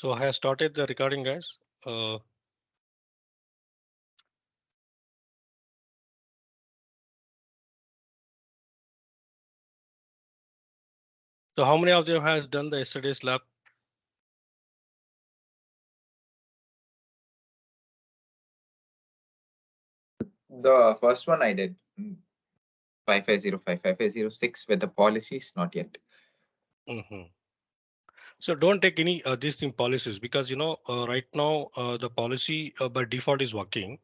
So I have started the recording, guys. So how many of them has done the yesterday's lab? The first one I did 5505, 5506 with the policies, not yet. So don't take any these thing policies because right now the policy by default is working.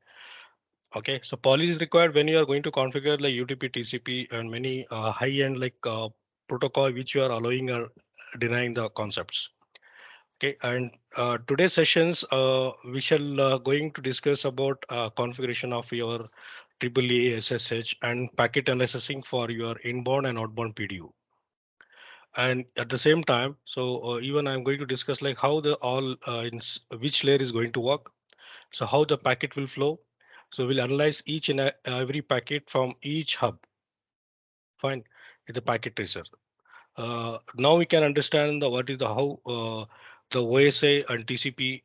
Okay, so policy is required when you are going to configure like UDP, TCP, and many high-end like protocol which you are allowing or denying the concepts. Okay, and today's sessions we shall going to discuss about configuration of your AAA SSH and packet analyzing for your inbound and outbound PDU. And at the same time, so even I'm going to discuss like how the all which layer is going to work. So how the packet will flow. So we'll analyze each and every packet from each hub. Fine, with the packet tracer. Now we can understand the what is the how the OSA and TCP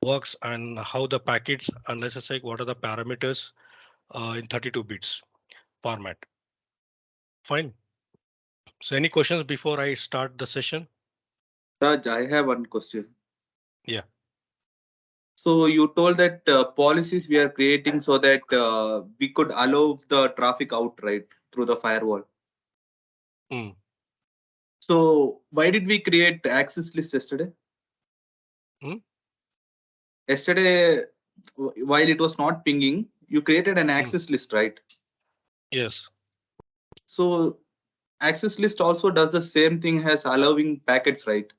works and how the packets analysis like what are the parameters in 32 bits format. Fine. So any questions before I start the session? Raj, I have one question. Yeah. So you told that policies we are creating so that we could allow the traffic out right through the firewall. Mm. So why did we create access list yesterday? Yesterday, while it was not pinging, you created an access list, right? Yes. So access list also does the same thing as allowing packets, right?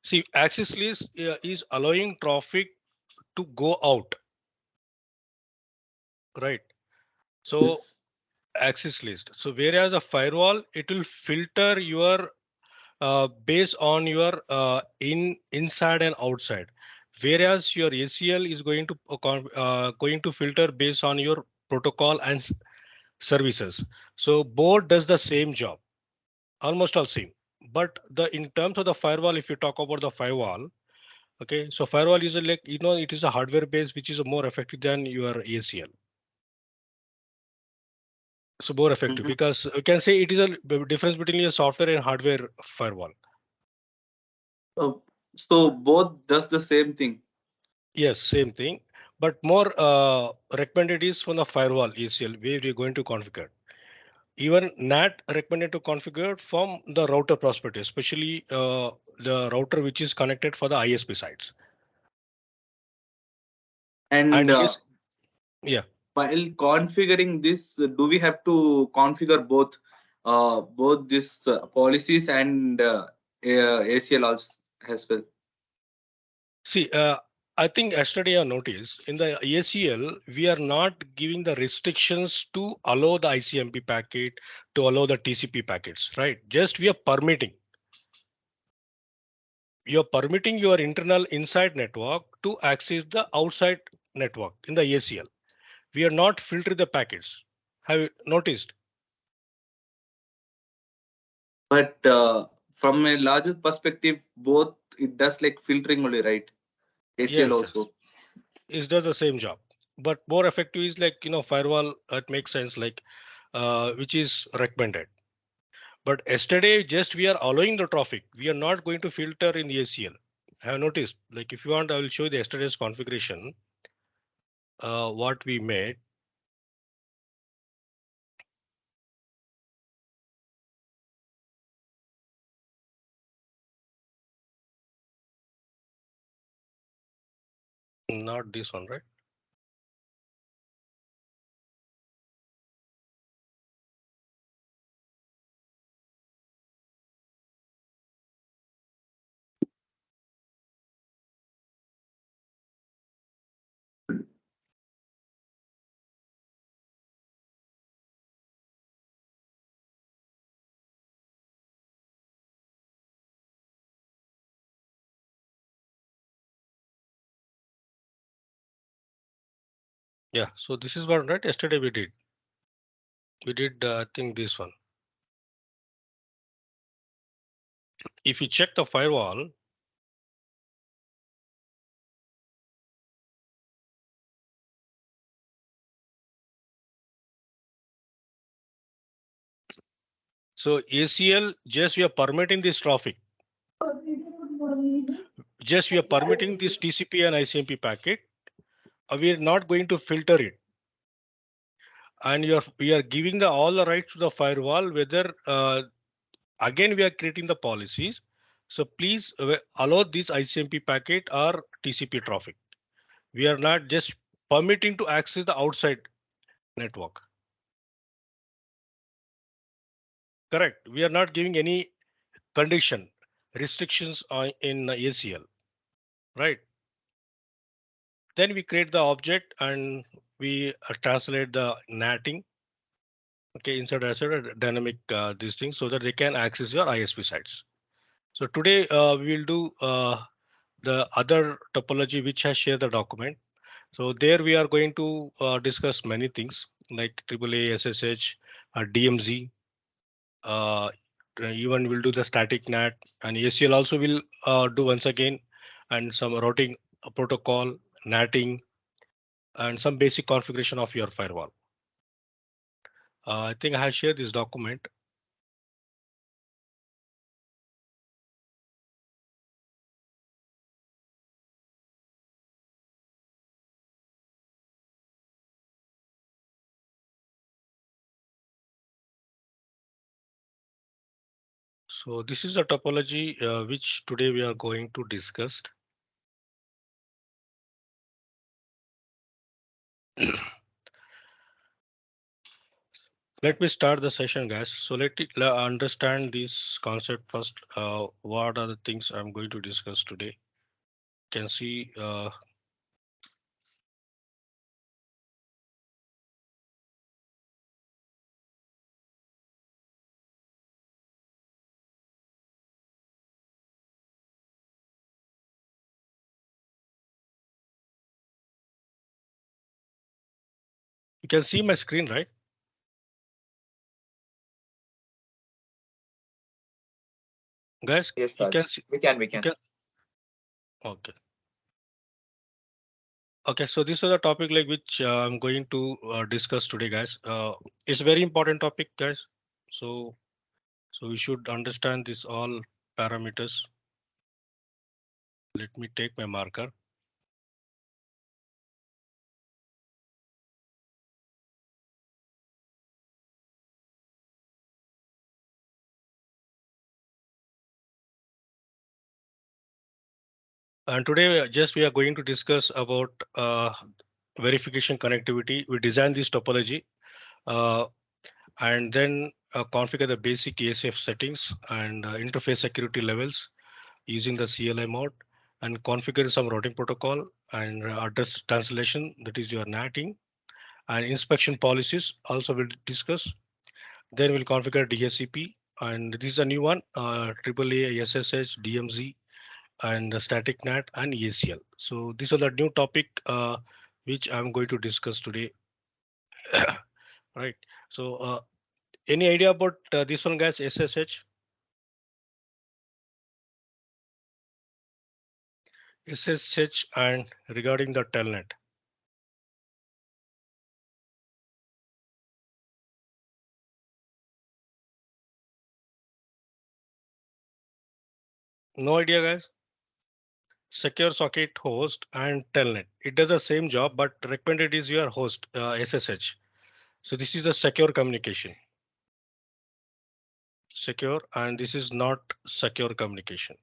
See, access list is allowing traffic to go out. Right. So Yes. access list. So whereas a firewall, it will filter your based on your inside and outside. Whereas your ACL is going to going to filter based on your protocol and services. So both does the same job, almost all same. But the in terms of the firewall, if you talk about the firewall, okay, so firewall is a, like it is a hardware base which is more effective than your ACL. So more effective because you can say it is a difference between a software and hardware firewall. So both does the same thing. Yes, same thing, but more recommended is from the firewall ACL where we're going to configure. Even NAT recommended to configure from the router perspective, especially the router which is connected for the ISP sites. And Yes, yeah. while configuring this, do we have to configure both these policies and ACL also as well? See, I think yesterday I noticed in the ACL, we are not giving the restrictions to allow the ICMP packet, to allow the TCP packets, right? Just we are permitting. You're permitting your internal inside network to access the outside network in the ACL. We are not filtering the packets. Have you noticed? But from a larger perspective, both it does like filtering only, right? ACL Yes, yes. also. It does the same job, but more effective is like firewall. It makes sense, like which is recommended. But yesterday, just we are allowing the traffic. We are not going to filter in the ACL. I have noticed. Like if you want, I will show you the yesterday's configuration. What we made. Not this one, right? Yeah. So this is what right. Yesterday we did. We did. I think this one. if you check the firewall, so ACL, just we are permitting this traffic. Just we are permitting this TCP and ICMP packet. We are not going to filter it. And we are giving all the rights to the firewall, whether again we are creating the policies. So please allow this ICMP packet or TCP traffic. We are not just permitting to access the outside network. Correct. We are not giving any condition restrictions in ACL, right? Then we create the object and we translate the natting, okay, inside as a dynamic this thing, so that they can access your ISP sites. So today we will do the other topology which has shared the document. So there we are going to discuss many things like AAA, SSH, DMZ. Even will do the static NAT, and ACL also will do once again, and some routing protocol, NATing, and some basic configuration of your firewall. I think I have shared this document. So this is a topology which today we are going to discuss. Let me start the session, guys. So let understand this concept first. What are the things I'm going to discuss today? You can see you can see my screen, right? Guys, Yes, you can Raj. see. We can. Okay. Okay, so this is a topic like which I'm going to discuss today, guys. It's a very important topic, guys. So we should understand this all parameters. Let me take my marker. And today, just we are going to discuss about verification connectivity. We design this topology uh, and then configure the basic ASF settings and interface security levels using the CLI mode, and configure some routing protocol and address translation, that is your NATing, and inspection policies also we'll discuss. Then we'll configure DHCP, and this is a new one, AAA, SSH, DMZ, and the static NAT and ACL. So these are the new topic which I'm going to discuss today. Right. So any idea about this one, guys? SSH? SSH and regarding the telnet. No idea, guys? Secure socket host and telnet. It does the same job, but recommended is your host, SSH. So this is the secure communication. Secure, and this is not secure communication.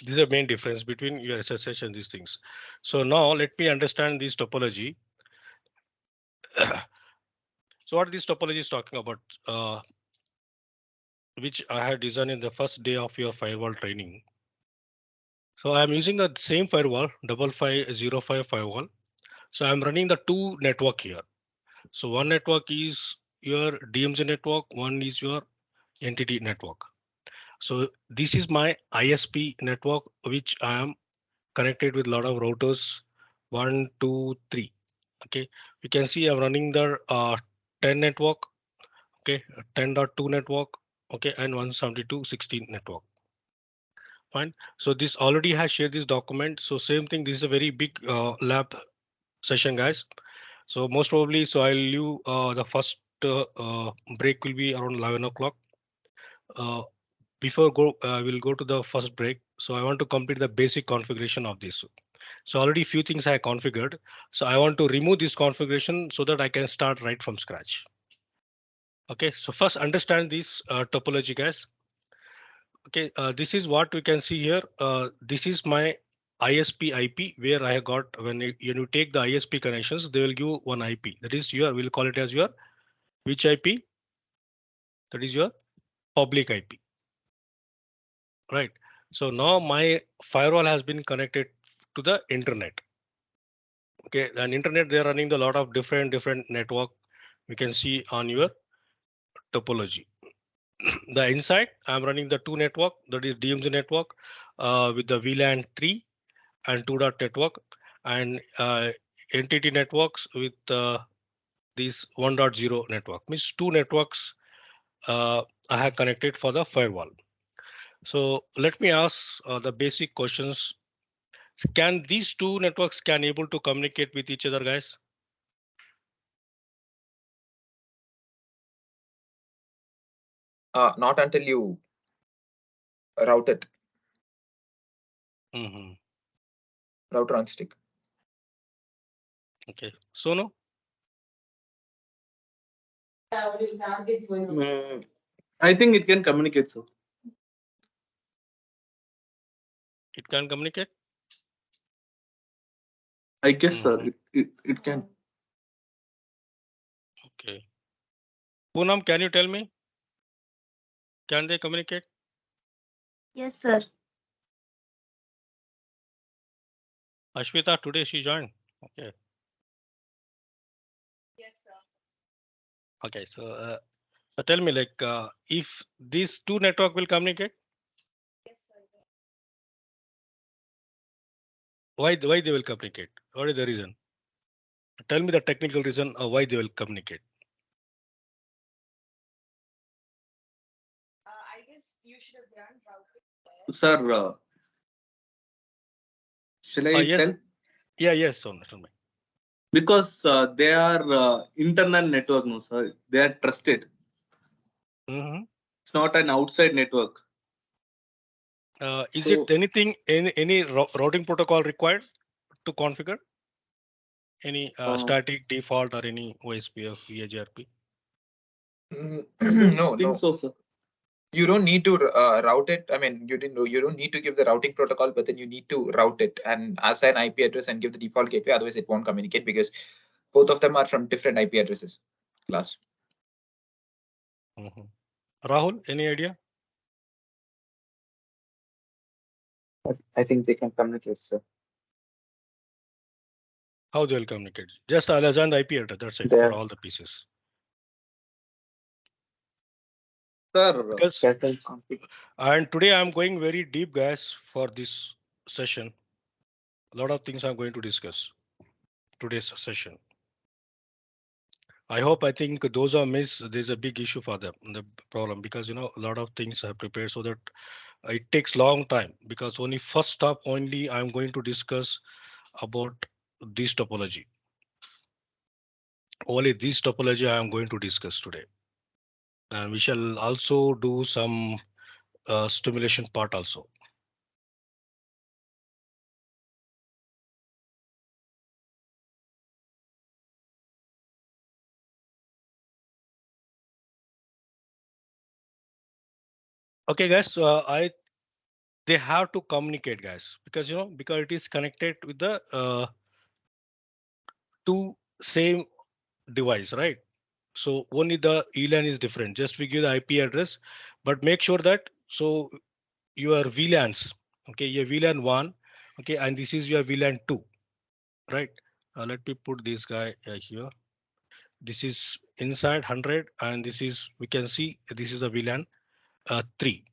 This is the main difference between your SSH and these things. So now let me understand this topology. So what this topology is talking about, which I had designed in the first day of your firewall training. So I'm using the same firewall, 5505 firewall. So I'm running the two network here. So one network is your DMZ network, one is your entity network. So this is my ISP network, which I am connected with a lot of routers, 1, 2, 3. Okay, you can see I'm running the 10 network. okay, 10.2 network, okay, and 172.16 network. Fine. So this already has shared this document. So same thing. This is a very big lab session, guys. So most probably, so I'll leave the first break will be around 11 o'clock. Before we'll go to the first break. So I want to complete the basic configuration of this. So already few things I configured. So I want to remove this configuration so that I can start right from scratch. Okay, so first understand this topology, guys. Okay, this is what we can see here. This is my ISP IP where I have got when you take the ISP connections, they will give one IP. That is your, we'll call it as your which IP? That is your public IP. Right. So now my firewall has been connected to the internet. Okay, and internet they're running a lot of different network. We can see on your topology. The inside I'm running the two network, that is DMZ network with the VLAN 3 and 2 dot network, and entity networks with these 1.0 network. Means two networks I have connected for the firewall. So let me ask the basic questions. Can these two networks can able to communicate with each other, guys? Not until you route it, router on stick. Okay, so no. I think it can communicate, so It can communicate. I guess, sir, it can. Okay. Poonam, can you tell me? Can they communicate? Yes, sir. Ashwita, today she joined. Okay. Yes, sir. Okay. So tell me, like, if these two network will communicate, Yes, sir. why they will communicate? What is the reason? Tell me the technical reason why they will communicate. I guess you should have done routing. Sir, shall I Yes. tell? Yeah. Yes. So tell me. Because they are internal network, no, sir. They are trusted. It's not an outside network. Is So- it anything, any routing protocol required to configure? Any static default or any OSPF, EAGRP? No, think no. so, sir. You don't need to route it. I mean, you don't need to give the routing protocol, but then you need to route it and assign IP address and give the default gateway. Otherwise, it won't communicate because both of them are from different IP addresses class. Rahul, any idea? I think they can communicate, sir. How they will communicate? Just I'll assign the IP address. That's it They for are- all the pieces. Sir, Because Castle config. and today I'm going very deep, guys, for this session. A lot of things I'm going to discuss today's session. I think those are missed. There's a big issue for them, the problem, because a lot of things are prepared so that it takes long time, because only first stop only I'm going to discuss about this topology. Only this topology I am going to discuss today. And we shall also do some stimulation part also. Okay, guys, they have to communicate, guys, because because it is connected with the two same device, right? So only the ELAN is different. Just we give the IP address, but make sure that so your VLANs, okay, your VLAN 1, okay, and this is your VLAN 2, right? Let me put this guy here. This is inside 100, and this is, we can see this is a VLAN 3.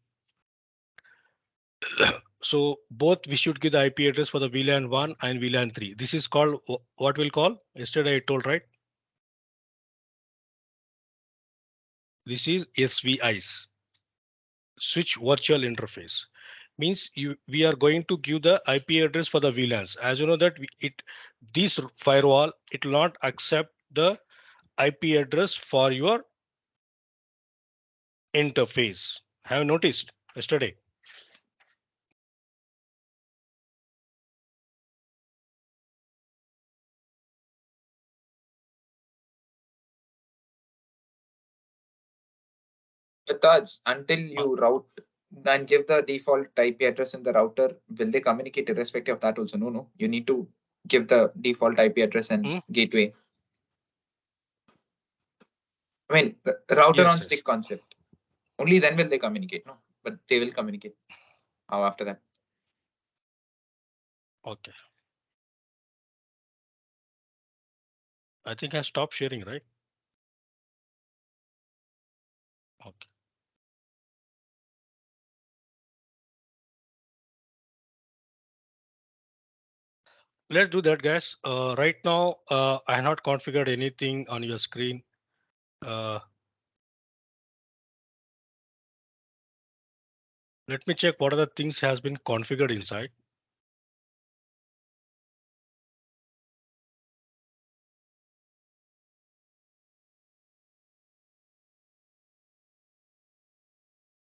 So both we should give the IP address for the VLAN 1 and VLAN 3. This is called what we'll call, yesterday I told, right? This is SVIs, switch virtual interface. Means we are going to give the IP address for the VLANs. As you know that this firewall, it will not accept the IP address for your interface. Have you noticed yesterday? But Taj, until you route and give the default IP address in the router, will they communicate irrespective of that also? No, no. You need to give the default IP address and gateway. I mean, router on stick concept. Only then will they communicate, no? But they will communicate. How after that? Okay. I think I stopped sharing, right? Okay. Let's do that, guys. Right now, I have not configured anything on your screen. Let me check what are the things has been configured inside.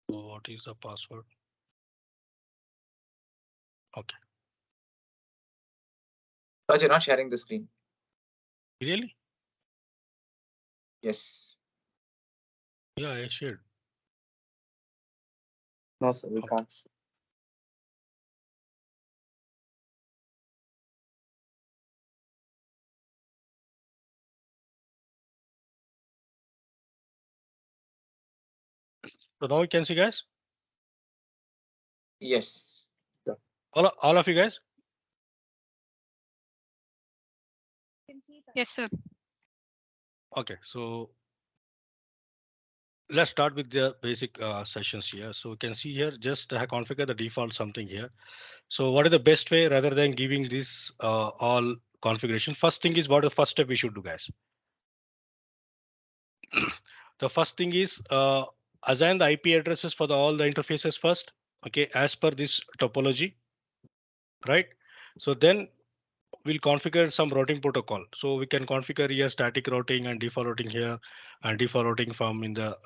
So what is the password? Okay. Taj, you're not sharing the screen. Really? Yes. Yeah, I shared. No, sir, we Okay. can't. So now you can see, guys. Yes. All of you guys. Yes, sir. Okay, so let's start with the basic sessions here. So you can see here, just configure the default something here. So what is the best way rather than giving this all configuration? First thing is what the first step we should do, guys. The first thing is assign the IP addresses for all the interfaces first. Okay, as per this topology, right? So then we'll configure some routing protocol. So we can configure here static routing and default routing here and default routing from in the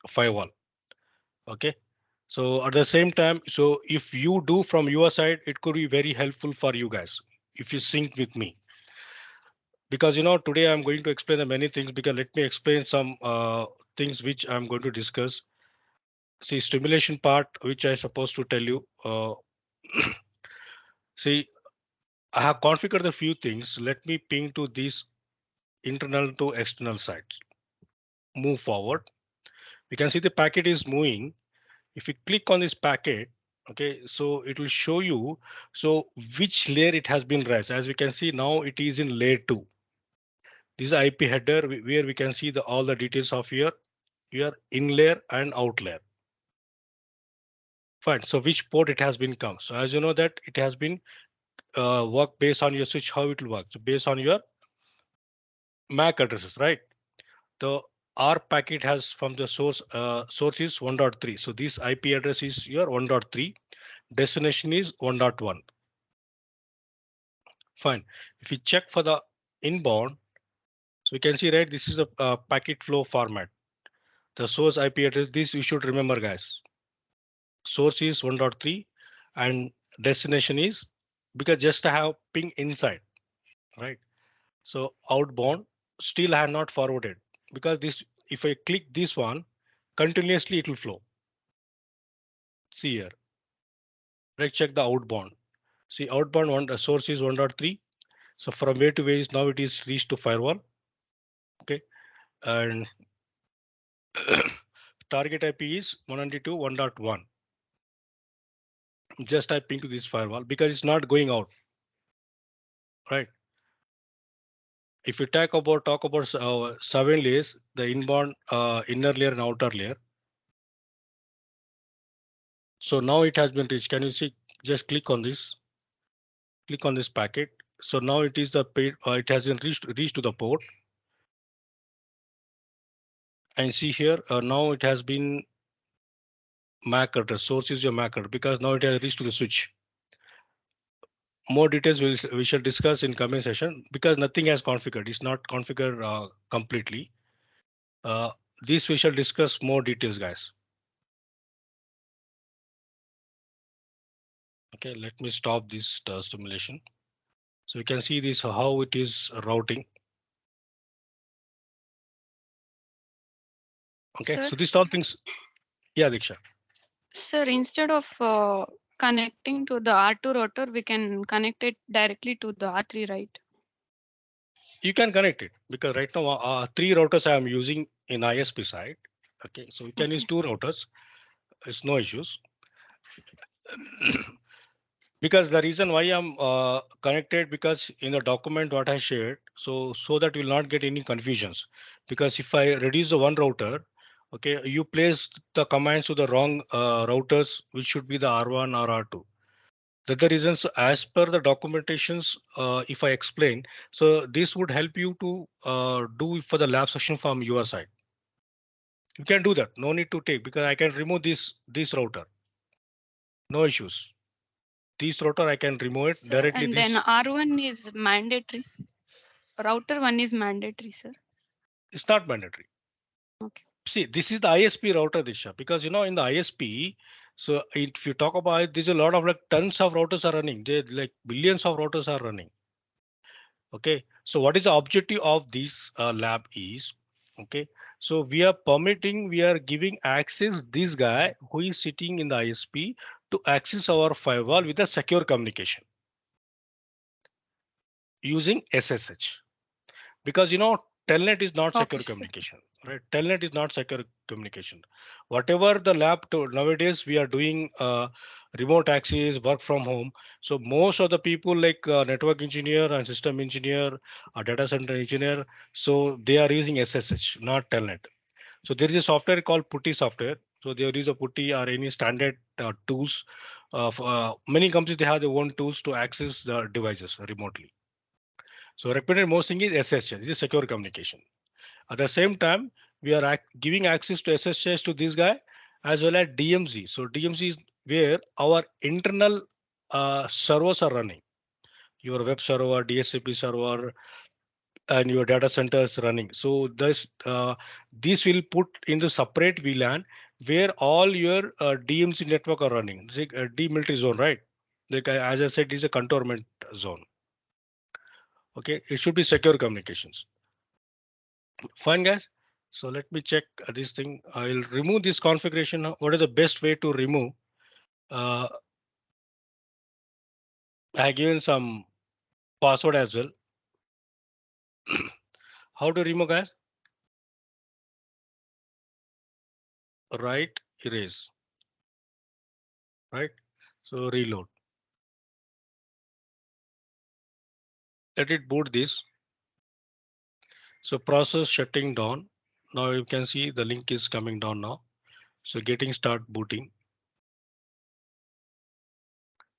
firewall. Okay. So at the same time, so if you do from your side, it could be very helpful for you guys if you sync with me. Because today I'm going to explain the many things, because let me explain some things which I'm going to discuss. See, stimulation part, which I supposed to tell you. See, I have configured a few things. Let me ping to these internal to external sites. Move forward. We can see the packet is moving. If you click on this packet, okay, so it will show you so which layer it has been raised. As we can see now, it is in layer 2. This is IP header where we can see all the details of your in layer and out layer. Fine. So which port it has been come. So as you know that it has been work based on your switch, how it will work. So based on your MAC addresses, right? The R packet has from the source is 1.3. So this IP address is your 1.3. Destination is 1.1. Fine. If we check for the inbound, so we can see, right, this is a packet flow format. The source IP address, this you should remember, guys. Source is 1.3 and destination is, because just I have ping inside, right? So outbound still I have not forwarded, because this, if I click this one, continuously it will flow. See here, let's check the outbound. See, outbound one, the source is 1.3. So from way to way is now it is reached to firewall. Okay, and target IP is 192.1.1. Just I ping to this firewall because it's not going out, right? If you talk about 7 layers, the inbound, inner layer and outer layer. So now it has been reached. Can you see? Just click on this. Click on this packet. So now it is the paid. It has been reached to the port. And see here, now it has been MAC address. Source is your MAC address because now it has reached to the switch. More details we shall discuss in coming session because nothing has configured. It's not configured completely. This we shall discuss more details, guys. Okay, let me stop this stimulation. So you can see this how it is routing. Okay, Sir? so these all things. Yeah, Diksha. Sir, instead of connecting to the R2 router, we can connect it directly to the R3, right? You can connect it because right now 3 routers I am using in ISP side. Okay, so you can use Okay. 2 routers. It's no issues. Because the reason why I'm connected because in the document what I shared, so that you will not get any confusions. Because if I reduce the one router, okay, you place the commands to the wrong routers, which should be the R1 or R2. That's the reasons as per the documentations, if I explain, so this would help you to do for the lab session from your side. You can do that. No need to take because I can remove this router. No issues. This router I can remove it Sir, directly. and then This R1 is mandatory. Router 1 is mandatory, sir. is not mandatory. Okay. See, this is the ISP router, Diksha, because in the ISP, so if you talk about it, there's a lot of like tons of routers are running. There like billions of routers are running. Okay, so what is the objective of this lab is, okay, so we are giving access this guy who is sitting in the ISP to access our firewall with a secure communication using SSH. Because telnet is not Okay, secure sir. communication, right? Telnet is not secure communication. Whatever the lab to nowadays we are doing remote access work from home, so most of the people like network engineer and system engineer, a data center engineer, so they are using SSH, not telnet. So there is a software called putty software. So there is a putty or any standard tools of many companies, they have their own tools to access the devices remotely. So recommended most thing is SSH. This is secure communication. At the same time, we are giving access to SSH to this guy as well as DMZ. So DMZ is where our internal servers are running. Your web server, DSCP server, and your data center is running. So this will put in the separate VLAN where all your DMZ network are running. It's a demilitarized zone, right? Like as I said, it's a contourment zone. Okay, it should be secure communications. Fine, guys. So let me check this thing. I'll remove this configuration. What is the best way to remove? Uh, I have given some password as well. How to remove, guys? Right, erase. Right. So reload. Let it boot this. So process shutting down. Now you can see the link is coming down now. So getting start booting.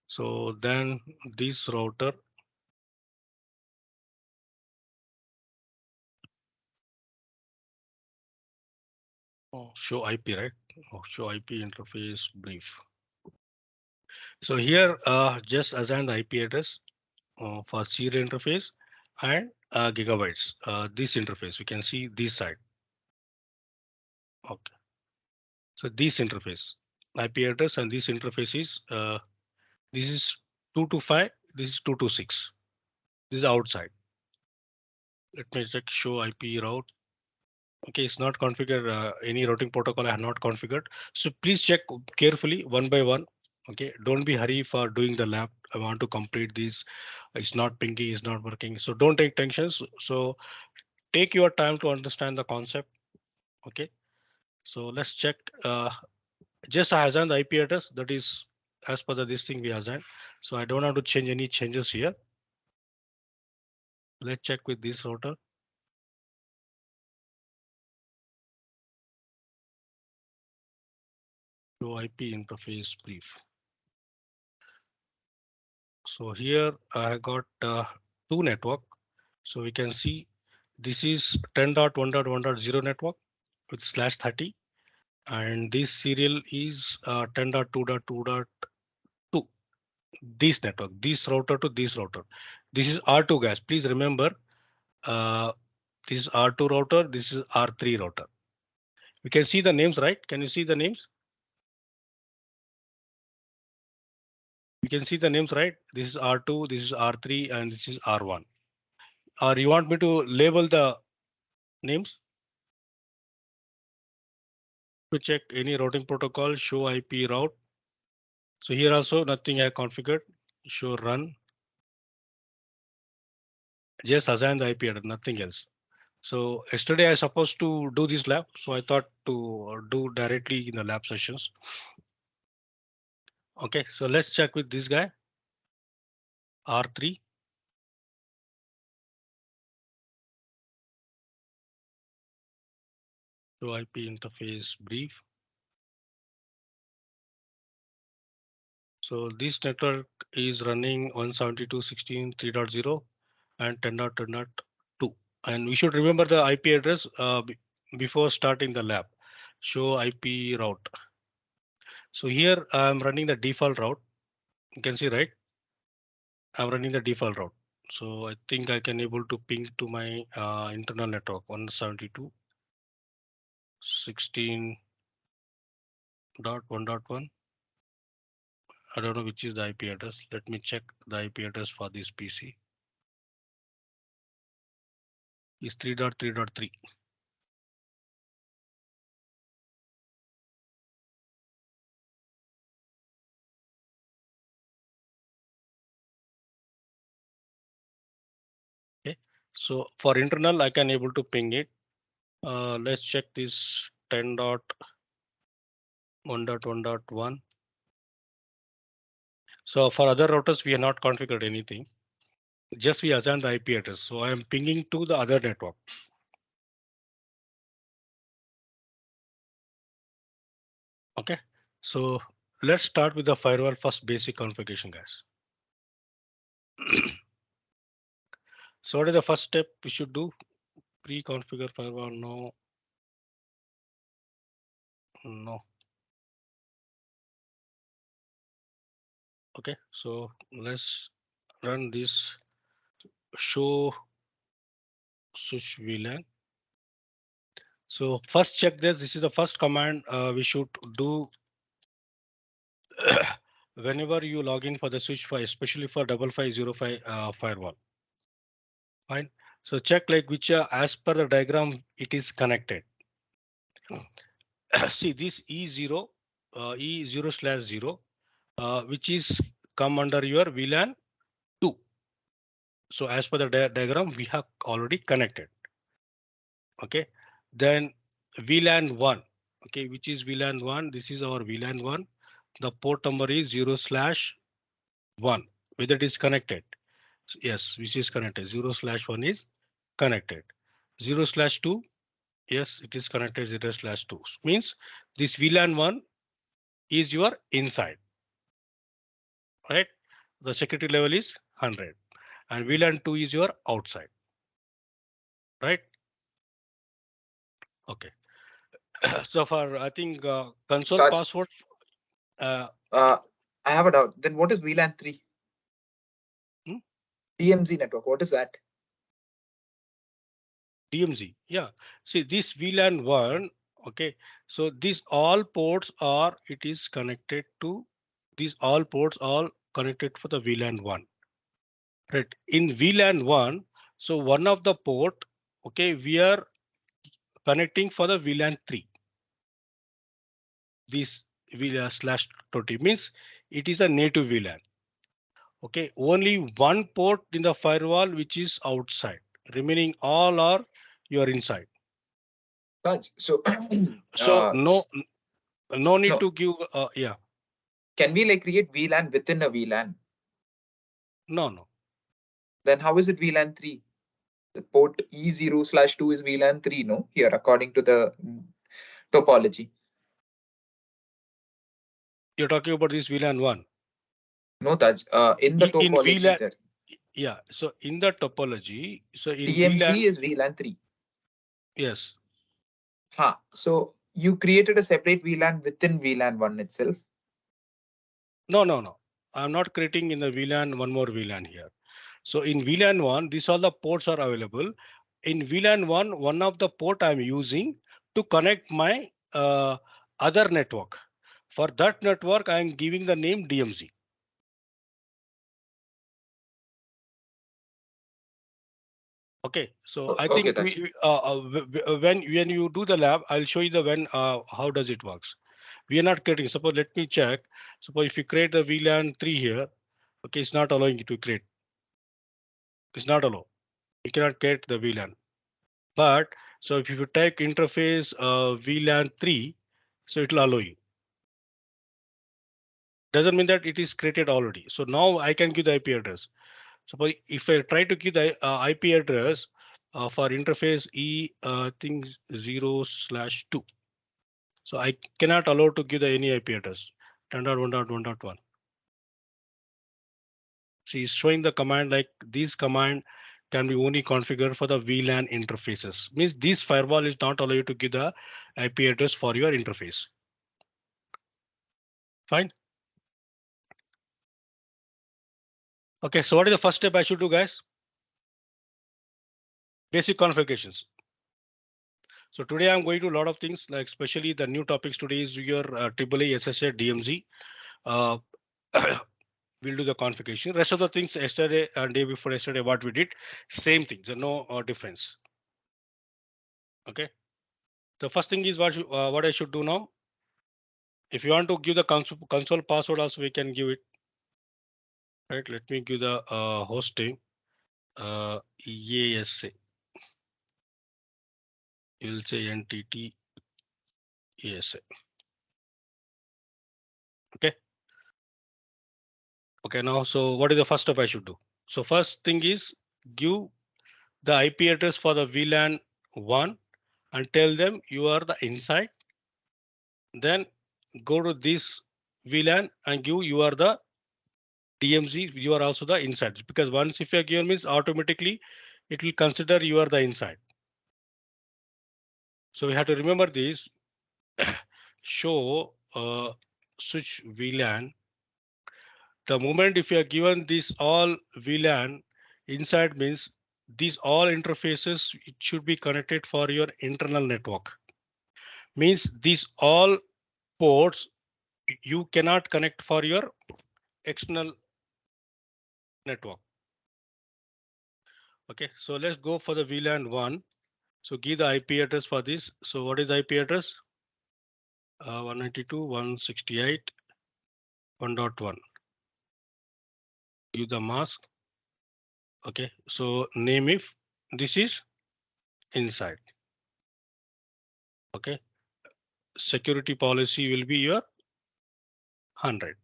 So then this router. Oh, show IP, right? Oh, show IP interface brief. So here just assign the IP address for serial interface and gigabytes. This interface, you can see this side. Okay. So this interface, IP address and this interface is this is 225, this is 226. This is outside. Let me check show IP route. Okay, it's not configured. Any routing protocol I have not configured. So please check carefully one by one. Okay, don't be hurry for doing the lab. I want to complete this. It's not pinging, it's not working. So don't take tensions. So take your time to understand the concept. Okay, so let's check. Just I assign the IP address that is as per this thing we assigned. So I don't have to change any changes here. Let's check with this router. Show IP interface brief. So here I got two network. So we can see this is 10.1.1.0 network. with /30, and this serial is 10.2.2.2. This network, this router to this router. This is R2 guys. Please remember, this is R2 router. This is R3 router. You can see the names, right? Can you see the names? You can see the names, right? This is R2, this is R3, and this is R1. Or you want me to label the names? To check any routing protocol, show IP route. So here also nothing I configured. Show run. Just assign the IP address, nothing else. So yesterday I supposed to do this lab, so I thought to do directly in the lab sessions. Okay, so let's check with this guy. R3. So IP interface brief. So this network is running 172.16.3.0 and 10.10.2. And we should remember the IP address before starting the lab. Show IP route. So here I'm running the default route. You can see, right? I'm running the default route. So I think I can able to ping to my internal network 172.16.1.1. I don't know which is the IP address. Let me check the IP address for this PC. Is 3.3.3. Okay, so for internal, I can able to ping it. Let's check this 10.1.1.1. So for other routers, we have not configured anything. Just we assign the IP address. So I am pinging to the other network. Okay, so let's start with the firewall first basic configuration, guys. So what is the first step we should do? Pre-configure firewall. No. No. Okay, so let's run this show switch VLAN. So first check this. This is the first command we should do whenever you log in for the switch file, especially for 5505 firewall. Fine. So check like which as per the diagram it is connected. See this E0 E0/0 which is come under your VLAN 2. So as per the diagram we have already connected. Okay, then VLAN 1. Okay, which is VLAN 1? This is our VLAN 1. The port number is 0/1. Whether it is connected. So yes, which is connected. 0/1 is connected. 0/2. Yes, it is connected. 0/2 means this VLAN 1 is your inside. Right? The security level is 100 and VLAN 2 is your outside. Right? Okay. So for I think console Raj, password. I have a doubt. Then what is VLAN 3? DMZ network. What is that? DMZ. Yeah. See this VLAN 1. Okay. So these all ports are it is connected to these all ports all connected for the VLAN 1. Right. In VLAN 1. So one of the port. Okay. We are connecting for the VLAN 3. This VLAN/20 means it is a native VLAN. Okay, only one port in the firewall which is outside. Remaining all are you are inside. Raj, so So no need no. to give yeah. Can we like create VLAN within a VLAN? No. Then how is it VLAN 3? The port E0/2 is VLAN 3, no? Here, according to the topology. You're talking about this VLAN 1. No, Taj. In the In topology VLAN, there. yeah. So in the topology, so in TMC VLAN is VLAN 3. yes. So you created a separate VLAN within VLAN 1 itself. No, no, no. I'm not creating in the VLAN one more VLAN here. So in VLAN 1, these all the ports are available. In VLAN 1, one of the port I'm using to connect my other network. For that network, I'm giving the name DMZ. Okay, so I Okay, think when you do the lab, I'll show you the how does it works. We are not creating. Suppose let me check. Suppose if you create the VLAN 3 here, okay, it's not allowing you to create. It's not allowed. You cannot create the VLAN. But so if you type interface VLAN 3, so it will allow you. Doesn't mean that it is created already. So now I can give the IP address. Suppose if I try to give the IP address for interface thing 0/2. So I cannot allow to give the any IP address 10.1.1.1. See, it's showing the command like this command can be only configured for the VLAN interfaces. Means this firewall is not allowed to give the IP address for your interface. Fine. Okay, so what is the first step I should do, guys? Basic configurations. So today I'm going to a lot of things, like especially the new topics today is your AAA SSA DMZ. We'll do the configuration. Rest of the things yesterday and day before yesterday, what we did, same thing. So no difference. Okay. The first thing is what I should do now. If you want to give the console password, also we can give it. Right. Let me give the hosting EASA. You'll say NTT ESA. Okay. Okay. Now, so what is the first step I should do? So first thing is give the IP address for the VLAN 1 and tell them you are the inside. Then go to this VLAN and give you are the DMZ, you are also the inside, because once if you are given means automatically it will consider you are the inside. So we have to remember this. Show switch VLAN. The moment if you are given this all VLAN inside means these all interfaces, it should be connected for your internal network. Means these all ports you cannot connect for your external network. Okay, so let's go for the VLAN 1. So give the IP address for this. So what is the IP address? 192.168.1.1. Give the mask. Okay, so name if this is inside. Okay, security policy will be your 100.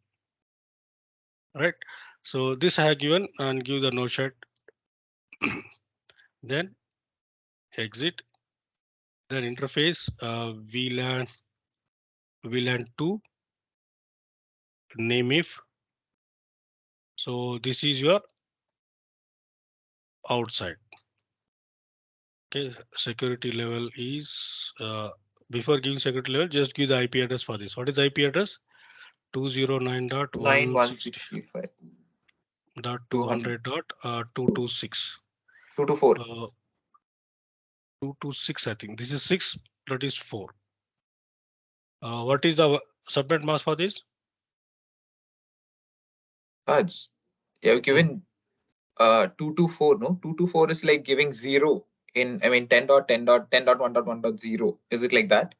Right. So this I have given and give the no shut. Then exit. Then interface VLAN 2 name if. So this is your outside. Okay, security level is before giving security level, just give the IP address for this. What is the IP address? 209.160.200.226. 224. 226, I think. This is 6, that is 4. What is the subnet mask for this? You have given 224, no? 224 is like giving 0 in, I mean, 10.10.10.1.1.0. Is it like that?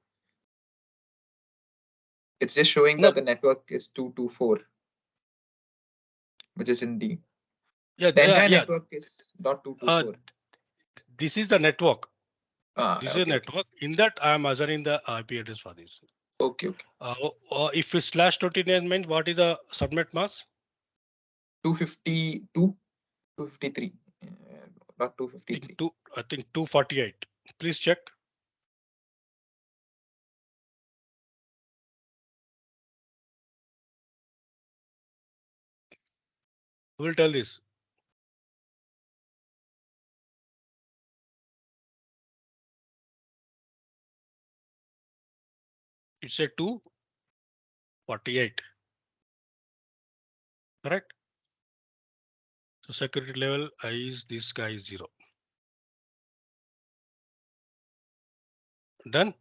It's just showing No. that the network is 224, which is in D. Yeah, The entire network is .224. This is the network. This is a Okay. network. In that, I am assigning the IP address for this. Okay. If it's /29 means what is the subnet mask? 252, 253, not 253. I think 248. Please check. Who will tell this? it's a 248. Correct. So security level is this guy is 0. Done.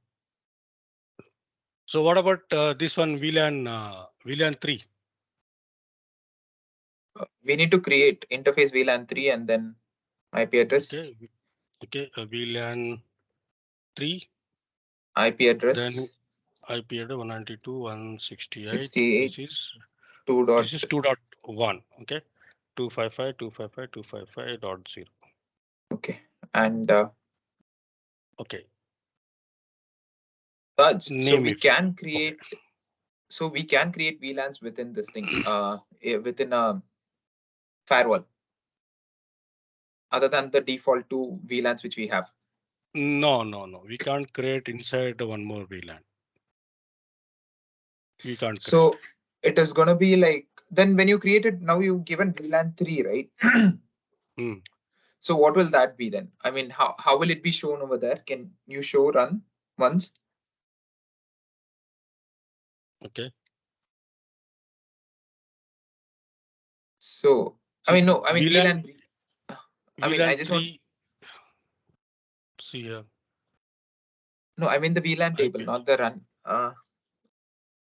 So what about this one VLAN 3? We need to create interface VLAN 3 and then IP address. Okay. VLAN 3. IP address. Then IP address 192.168. 68. This is 2. This is 2.1. Okay. 255.255.255.0. Okay. And Okay. Raj, so Name we if. can create. So we can create VLANs within this thing, within a firewall, other than the default two VLANs which we have. No. We can't create inside one more VLAN. We can't create. So it is going to be like, then when you create it, now you've given VLAN 3, right? So what will that be then? I mean, how will it be shown over there? Can you show run once? Okay. So, I mean, no, I mean, VLAN. I mean, VLAN I just 3. want. See here. No, I mean the VLAN table, not the run.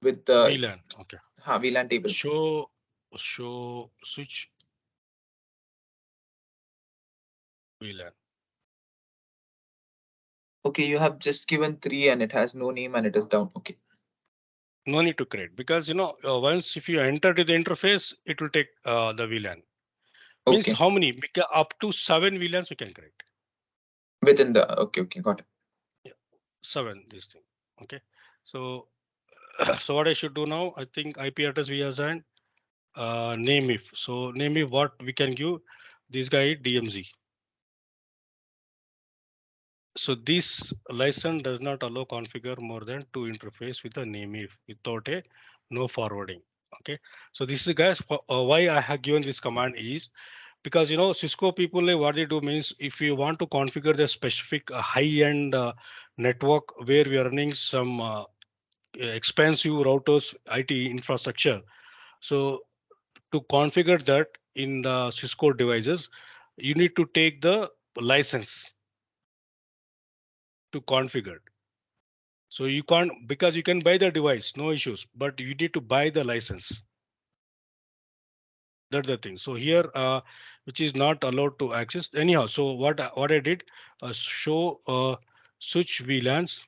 With the VLAN. Okay. VLAN table. Show switch VLAN. Okay, you have just given 3 and it has no name and it is down. Okay. No need to create because once if you enter to the interface, it will take the VLAN. Means Okay. how many? Because up to 7 VLANs we can create. Within the okay, got it. Yeah, 7 this thing. Okay. So so what I should do now? I think IP address we assigned name if. So name if what we can give this guy DMZ. So this license does not allow configure more than 2 interface with a name if without a no forwarding. Okay. So this is guys why I have given this command is because Cisco people what they do means if you want to configure the specific high-end network where we are running some expensive routers IT infrastructure. So to configure that in the Cisco devices, you need to take the license to configure. So you can't because you can buy the device, no issues, but you need to buy the license. That's the thing. So here, which is not allowed to access anyhow. So what I did, show switch VLANs.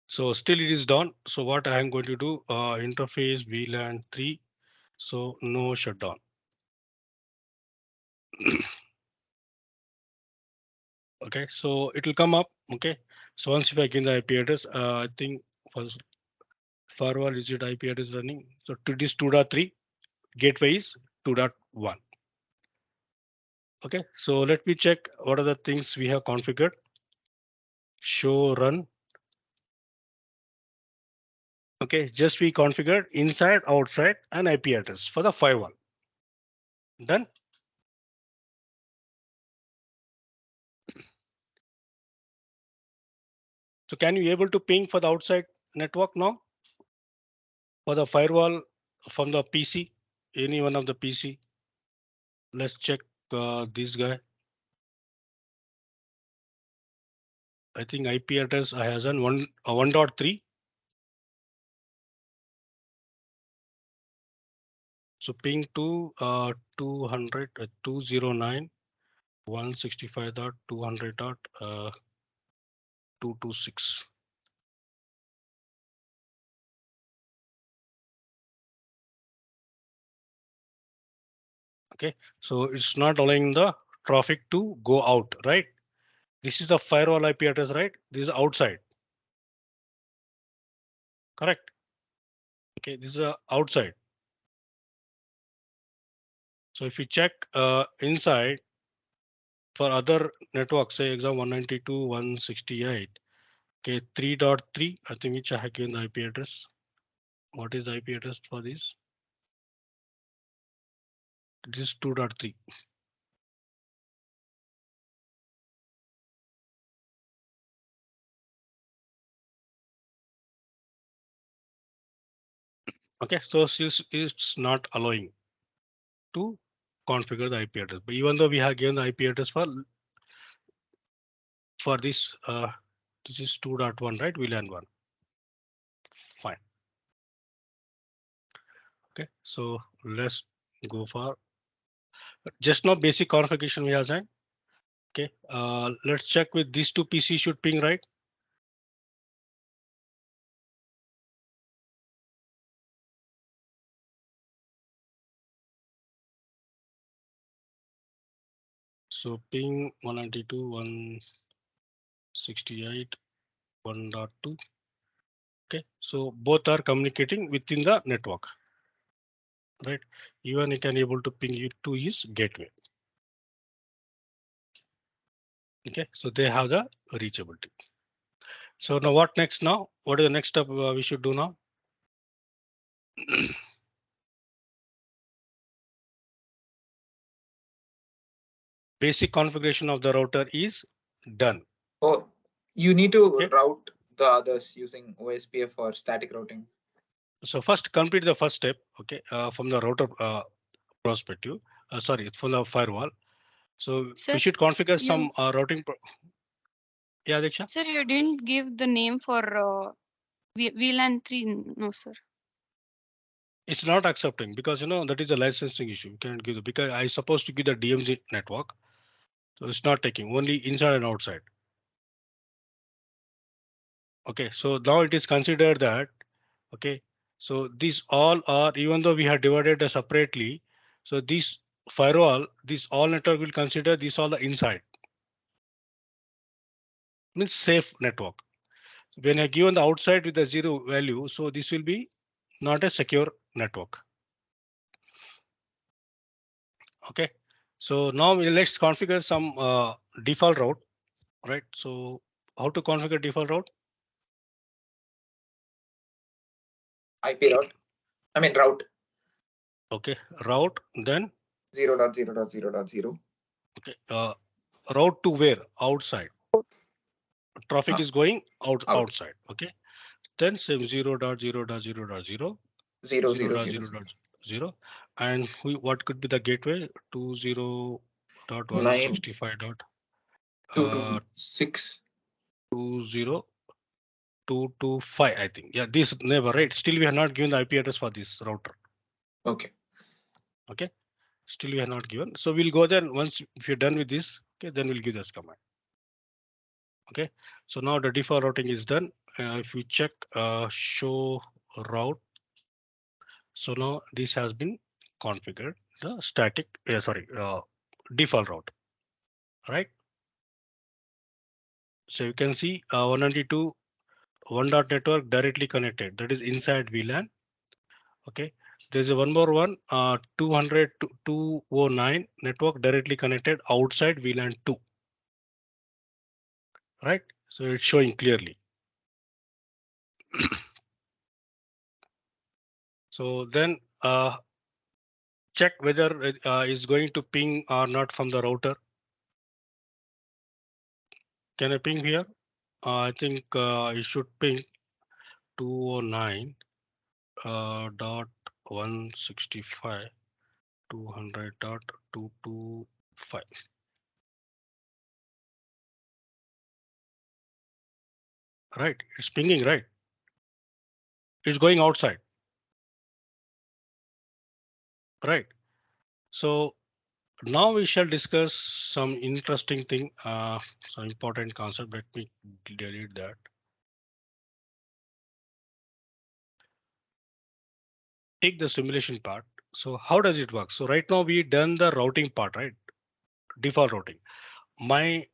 So still it is done. So what I am going to do, interface VLAN 3. So no shutdown. Okay, so it will come up. Okay, so once if I give the IP address, I think first firewall is it IP address running. So to this 2.3 gateway is 2.1. Okay, so let me check what are the things we have configured. Show run. Okay, just we configured inside, outside, and IP address for the firewall. Done. So can you able to ping for the outside network now? For the firewall from the PC, any one of the PC. Let's check this guy. I think IP address I has on 1.3. So ping to 200 209.165.200.226. Okay, so it's not allowing the traffic to go out, right? This is the firewall IP address, right? This is outside. Correct. Okay, this is outside. So if you check inside for other networks, say example 192.168, okay, 3.3, I think which I have given the IP address. What is the IP address for this? This is 2.3. Okay, so it's not allowing to configure the IP address, but even though we have given the IP address for this is 2.1, right? VLAN 1. Fine. Okay, so let's go for just now basic configuration we have done. Okay, let's check with these two PC should ping, right? So ping 192.168 1.2. Okay, so both are communicating within the network, right? Even it can able to ping you to his gateway. Okay, so they have the reachability. So now what next now? What is the next step we should do now? Basic configuration of the router is done. Oh, you need to Okay. route the others using OSPF or static routing. So first complete the first step, okay, from the router perspective, sorry, from the firewall. So Sir, we should configure you- some routing. Yeah, Diksha? Sir, you didn't give the name for VLAN 3. No, sir. It's not accepting because that is a licensing issue. You can't give the, because I supposed to give the DMZ network. So it's not taking only inside and outside. Okay, so now it is considered that, okay, so these all are, even though we have divided separately, so this firewall, this all network will consider this all the inside. Means safe network. When I given the outside with the 0 value, so this will be not a secure network. Okay, so now let's configure some default route, right? So how to configure default route? IP route. I mean route. Okay, route, then 0.0.0.0. okay, route to where? Outside. Traffic is going out. outside. Okay, then same 0.0.0.0 0, 0.0.0, and what could be the gateway? 20.165 dot 226. 20225, I think. Yeah, this neighbor, right? Still we have not given the IP address for this router. Okay. Okay, still we have not given. So we'll go there once if you're done with this. Okay, then we'll give this command. Okay, so now the default routing is done. If you check show route, so now this has been configured, the static, default route, right? So you can see 192 one dot network directly connected, that is inside VLAN. Okay, there's a one more one 200 to 209 network directly connected outside VLAN 2, right? So it's showing clearly. So then check whether it is going to ping or not from the router. Can I ping here? I think it should ping 209 dot 165 200.225. Right, it's pinging, right? It's going outside. Right. So now we shall discuss some interesting thing, some important concept. Let me delete that. Take the simulation part. So how does it work? So right now we done the routing part, right? Default routing. My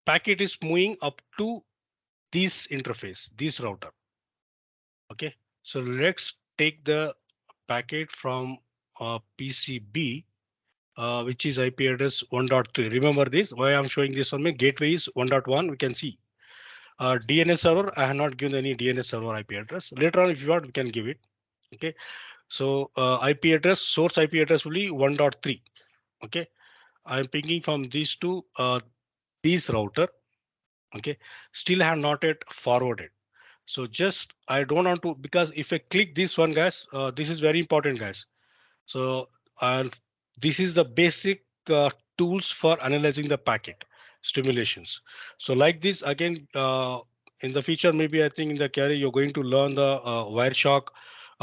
packet is moving up to this interface, this router. Okay, so let's take the packet from PCB, which is IP address 1.3. Remember this, why I'm showing this on my gateway is 1.1. We can see DNS server. I have not given any DNS server IP address. Later on, if you want, we can give it. Okay, so IP address, source IP address will be 1.3. Okay, I'm pinging from these two, these router. Okay, still have not yet forwarded. So just I don't want to, because if I click this one, guys, this is very important, guys. So this is the basic tools for analyzing the packet stimulations. So like this again, in the future, maybe I think in the carry you're going to learn the Wireshark,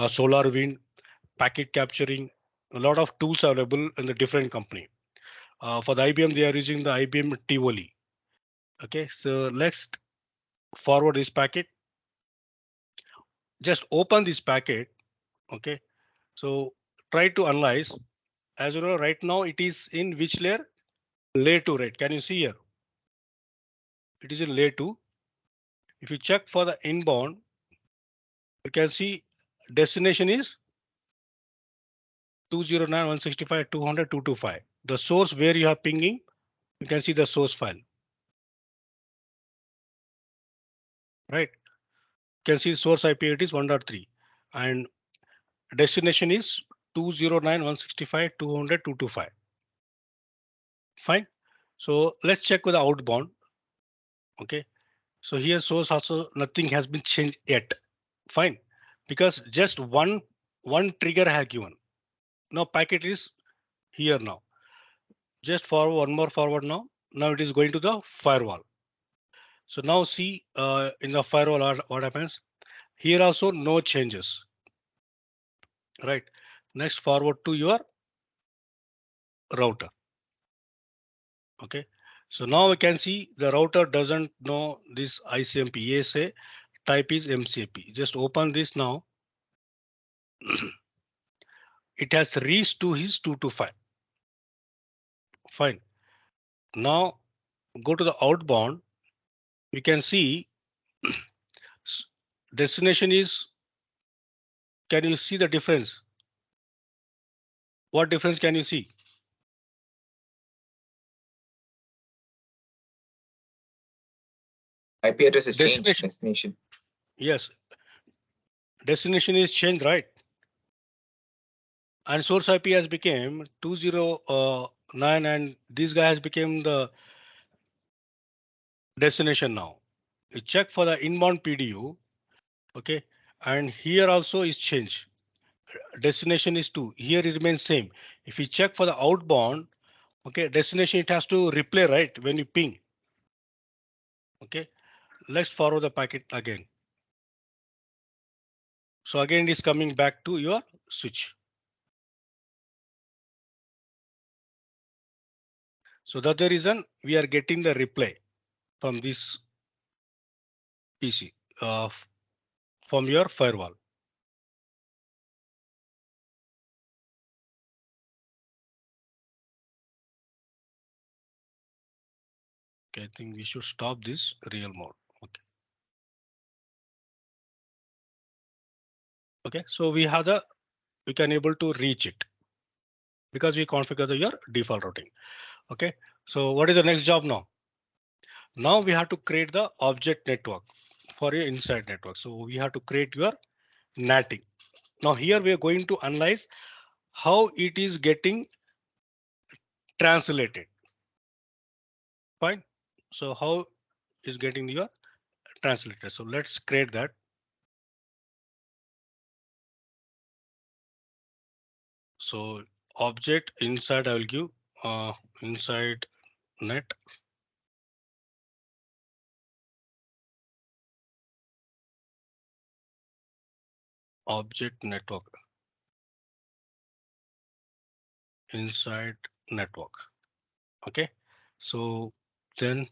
solar wind, packet capturing, a lot of tools available in the different company. For the IBM, they are using the IBM Tivoli. Okay, so let's forward this packet. Just open this packet. Okay, so try to analyze. As you know, right now it is in which layer? Layer 2, right? Can you see here? It is in layer 2. If you check for the inbound, you can see destination is 209.165.200.225. The source where you are pinging, you can see the source file. Right? You can see source IP it is 1.3 and destination is 209.165.200.225. Fine. So let's check with the outbound. Okay. So here source also nothing has been changed yet. Fine. Because just one trigger has given. Now packet is here now. Just forward one more forward now. Now it is going to the firewall. So now see in the firewall what happens. Here also no changes. Right. Next forward to your router. Okay. So now we can see the router doesn't know this ICMP. ASA type is MCP. Just open this now. It has reached to his 225. Fine. Now go to the outbound. You can see destination is. Can you see the difference? What difference can you see? IP address is changed. Destination. Yes. Destination is changed, right? And source IP has become 209 and this guy has become the destination now. You check for the inbound PDU. Okay. And here also is changed. Destination is 2. Here it remains same. If you check for the outbound, okay, destination it has to replay, right? When you ping. Okay. Let's forward the packet again. So again, it is coming back to your switch. So that's the reason we are getting the replay from this PC from your firewall. Okay, I think we should stop this real mode. Okay. Okay, so we can able to reach it because we configure your default routing. Okay, so what is the next job now? Now we have to create the object network for your inside network. So we have to create your NATing. Now here we are going to analyze how it is getting translated. Fine. So how is getting your translated? So let's create that. So object inside I will give inside net object network inside network. Okay, so then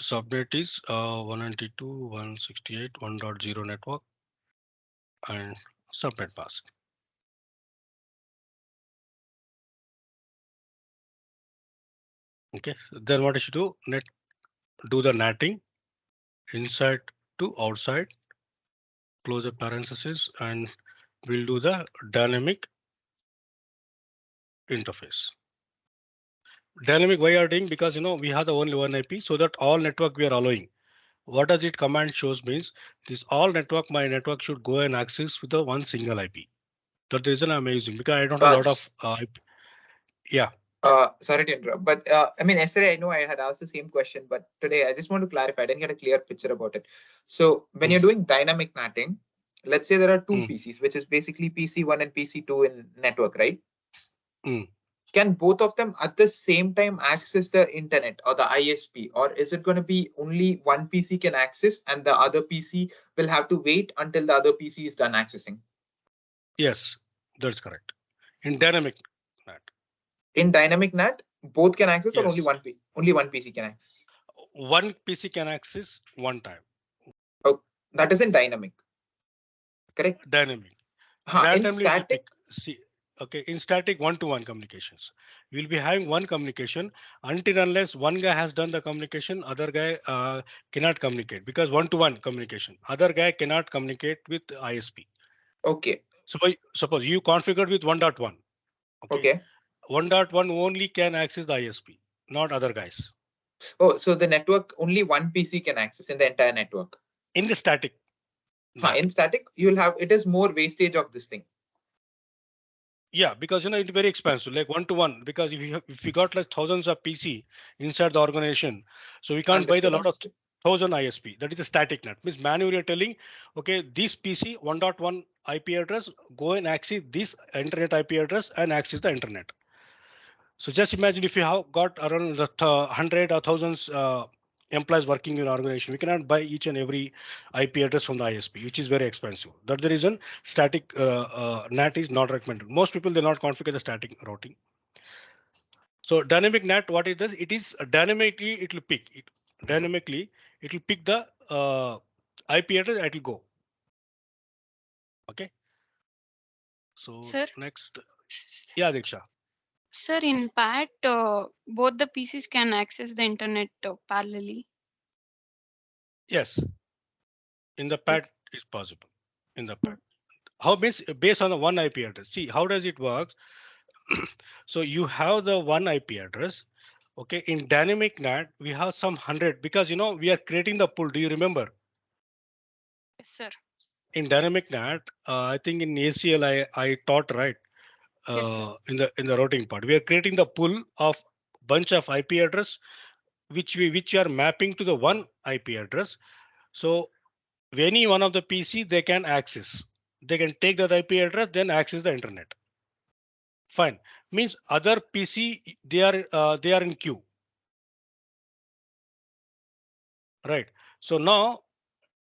subnet is 192.168.1.0 network and subnet mask. Okay, so then what I should do? Do the natting inside to outside, close the parenthesis, and we'll do the dynamic interface. Dynamic why are doing? Because we have the only one IP, so that all network we are allowing. What does it command shows means this all network, my network should go and access with the one single IP. That's the reason I'm using because I don't have a lot of IP. Yeah. Sorry to interrupt, but I mean, yesterday I know I had asked the same question, but today I just want to clarify. I didn't get a clear picture about it. So when you're doing dynamic NATing, let's say there are two PCs, which is basically PC1 and PC2 in network, right? Can both of them at the same time access the internet or the ISP, or is it going to be only one PC can access and the other PC will have to wait until the other PC is done accessing? Yes, that's correct. In dynamic NAT. In dynamic NAT, both can access, or Yes. only one PC can access? One PC can access one time. Oh, that is in dynamic, correct? Dynamic. In Randomly it will static, pick. See, okay, in static one-to-one communications, we'll be having one communication until unless one guy has done the communication, other guy cannot communicate, because one-to-one communication, other guy cannot communicate with ISP. okay, Suppose you configured with 1.1. okay. 1.1 only can access the ISP, not other guys. Oh, so the network, only one PC can access in the entire network. In the static. In static, you'll have, it is more wastage of this thing. Yeah, because it's very expensive, like one-to-one. Because if you got like thousands of PC inside the organization, so we can't buy the lot of 1,000 ISP. That is a static net. Means manually you're telling, okay, this PC 1.1 IP address, go and access this internet IP address and access the internet. So just imagine if you have got around 100 or thousands employees working in an organization, we cannot buy each and every IP address from the ISP, which is very expensive. That's the reason static NAT is not recommended. Most people, they not configure the static routing. So dynamic NAT, what it does, it is dynamically, it will pick it. Dynamically, it will pick the IP address, it will go. Okay. So Sir? next, yeah, Diksha. Sir, in PAT, both the PCs can access the internet parallelly. Yes, in the PAT is possible. In the PAT. How means based on the one IP address. See, how does it work? So you have the one IP address. Okay, in dynamic NAT, we have some 100, because we are creating the pool. Do you remember? Yes, sir. In dynamic NAT, I think in ACL I taught, right? Yes, In the routing part, we are creating the pool of bunch of IP address which we are mapping to the one IP address. So any one of the PC they can access. They can take that IP address, then access the internet. Fine. Means other PC they are in queue. Right. So now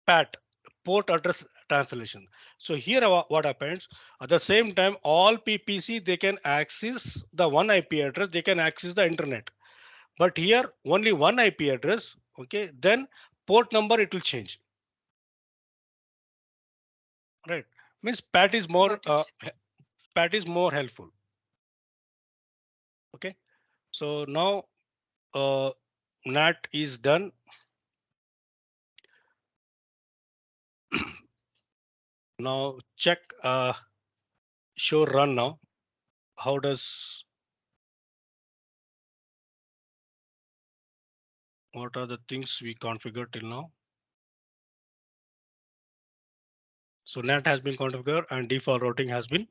PAT, port address translation. So here what happens, at the same time all PPC they can access the one IP address, they can access the internet. But here only one IP address. Okay, then port number it will change. Right. Means PAT is more PAT is more helpful. Okay. So now NAT is done. Now check show run now. How does, what are the things we configured till now? So NAT has been configured and default routing has been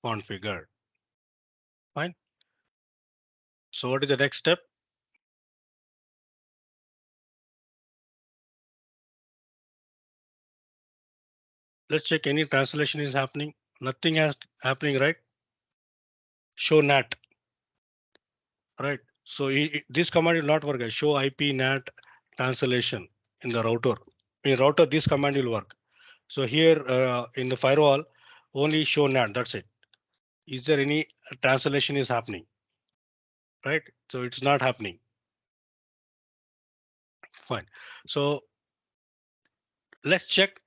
configured. Fine. So what is the next step? Let's check any translation is happening. Nothing has happening, right? Show NAT. Right. So this command will not work. Show IP NAT translation in the router. In router, this command will work. So here in the firewall, only show NAT. That's it. Is there any translation is happening? Right. So it's not happening. Fine. So let's check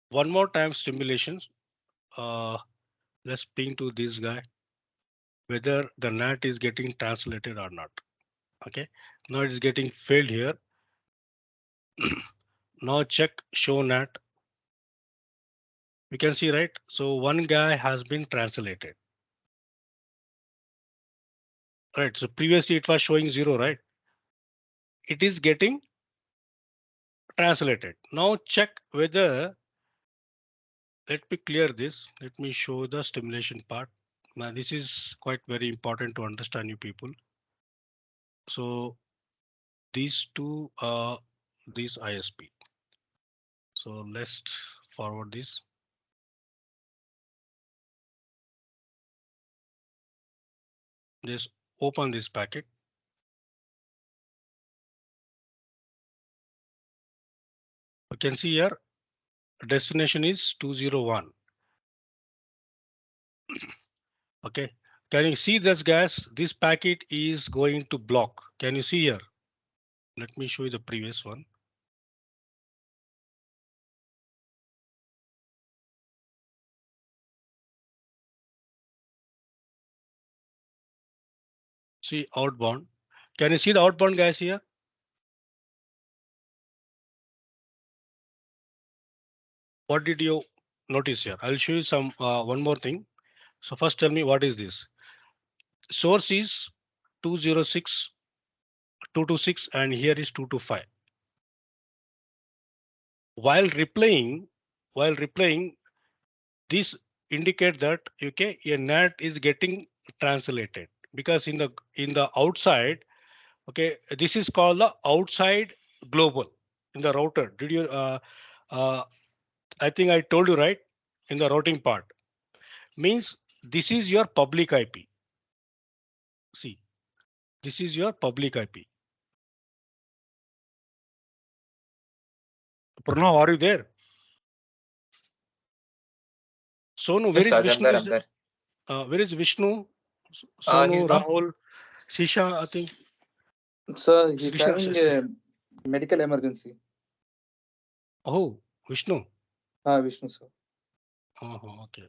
one more time simulations. Let's ping to this guy whether the NAT is getting translated or not. Okay. Now it's getting failed here. Now check show NAT. We can see, right? So one guy has been translated. Right. So previously it was showing 0, right? It is getting translated. Now check whether, let me clear this. Let me show the stimulation part. Now this is quite very important to understand, you people. So these two are this ISP. So let's forward this. Just open this packet. You can see here destination is 201. Okay. Can you see this, guys? This packet is going to block. Can you see here? Let me show you the previous one. See outbound. Can you see the outbound, guys, here? What did you notice here? I'll show you some one more thing. So first tell me what is this? Source is 206, 226, and here is 225. While replying, this indicate that okay, a NAT is getting translated because in the outside, okay, this is called the outside global in the router. Did you? I think I told you right in the routing part. Means this is your public IP. See, this is your public IP. Pranav, are you there? Sonu, where Yes, is Raj, I'm Vishnu? there. I'm there. Where is Vishnu? He's Sonu, not. Rahul, Sisha, I think. Sir, he's Sisha, having a medical emergency. oh, Vishnu. Vishnu, sir. Okay.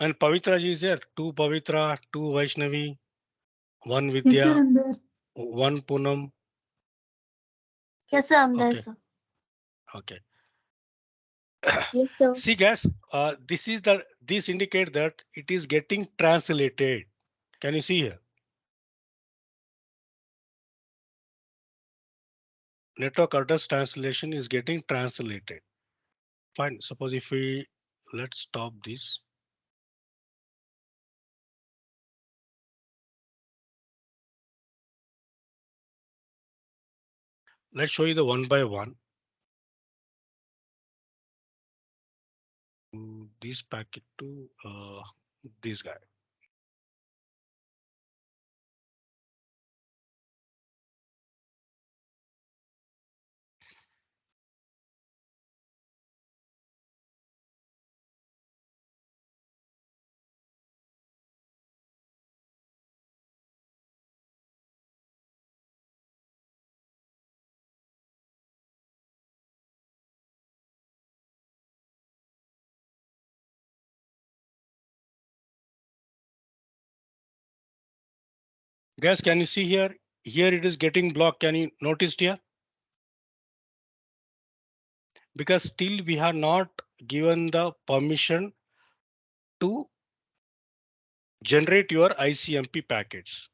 And Pavitra ji is there. Two Pavitra, two Vaishnavi, one Yes, sir, Vidya, I'm there. one Punam. Yes, sir, I'm there, Okay. sir. Okay. Yes, sir. See, guys, this indicate that it is getting translated. Can you see here? Network address translation is getting translated. Fine. Suppose if let's stop this. Let's show you the one by one. This packet to this guy. Guys, can you see here? Here it is getting blocked. Can you notice here? Because still we have not given the permission to generate your ICMP packets.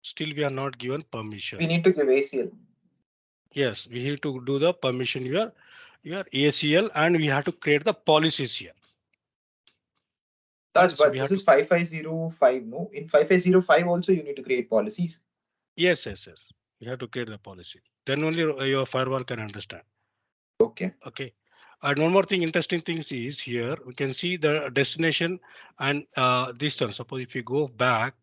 Still we are not given permission. We need to give ACL. Yes, we need to do the permission your ACL, and we have to create the policies here. Raj, So but this is 5505. No, in 5505 also you need to create policies. Yes. You have to create the policy. Then only your firewall can understand. Okay. Okay. And one more thing, interesting things is here we can see the destination and this one. Suppose if you go back,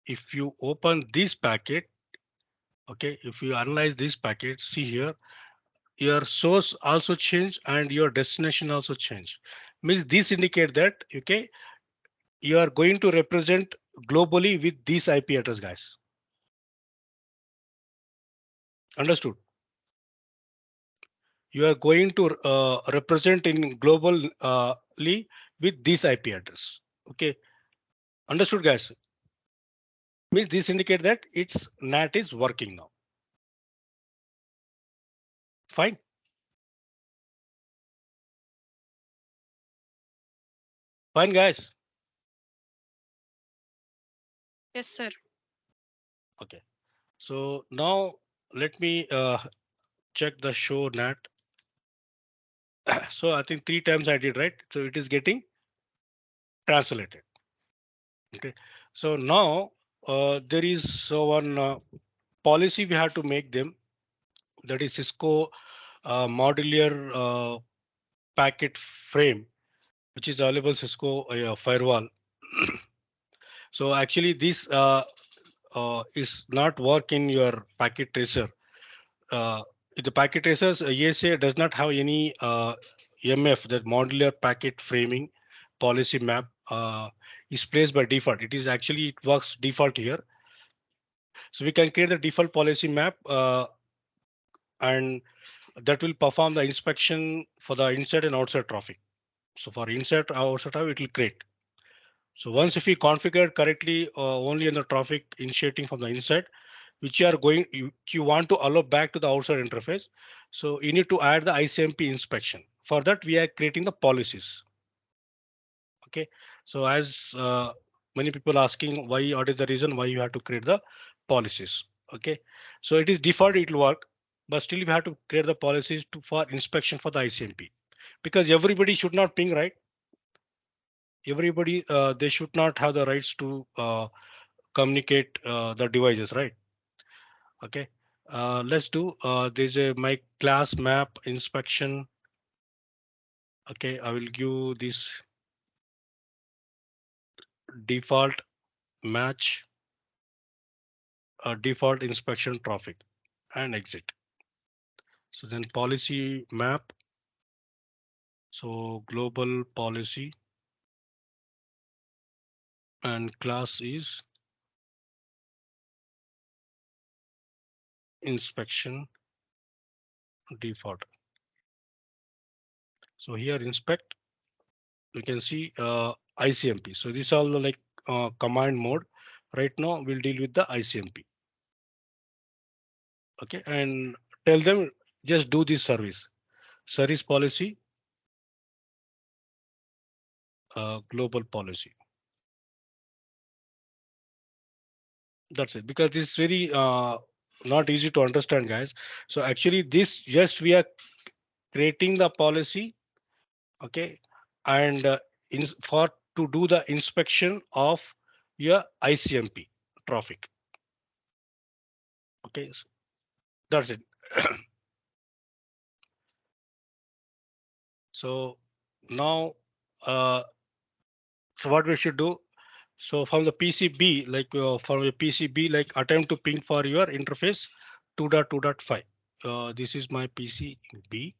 if you open this packet, okay, if you analyze this packet, see here, your source also change and your destination also change. Means this indicate that okay, you are going to represent globally with this IP address, guys. Understood? You are going to represent in globally with this IP address. Okay, understood, guys? Means this indicate that its NAT is working now. Fine. Fine, guys. Yes, sir. Okay. So now let me check the show NAT. So I think 3 times I did, right? So it is getting translated. Okay. So now there is one policy we have to make them, that is Cisco modular packet frame, which is available Cisco firewall. So actually this is not work in your packet tracer. Uh, the packet tracers ESA does not have any MF, that modular packet framing policy map is placed by default. It is actually, it works default here. So we can create the default policy map and that will perform the inspection for the inside and outside traffic. So for inside outside traffic, it will create. So once if we configure correctly only in the traffic initiating from the inside, which you are going, you want to allow back to the outside interface. So you need to add the ICMP inspection. For that, we are creating the policies. Okay. So as many people asking why, what is the reason why you have to create the policies? Okay. So it is default, it will work, but still we have to create the policies for inspection for the ICMP, because everybody should not ping, right? Everybody, they should not have the rights to communicate the devices, right? Okay. Let's do there's a my class map inspection. Okay, I will give this default match default inspection traffic and exit. So then policy map. So global policy and class is inspection default. So here inspect, you can see ICMP. So these are all like command mode. Right now we'll deal with the ICMP. Okay, and tell them just do this service policy, global policy. That's it, because this is very not easy to understand, guys. So actually this just we are creating the policy. Okay, and for to do the inspection of your ICMP traffic. Okay, so that's it. So now so what we should do, so from the PCB, like from a PCB, like attempt to ping for your interface 2.2.5. This is my PCB.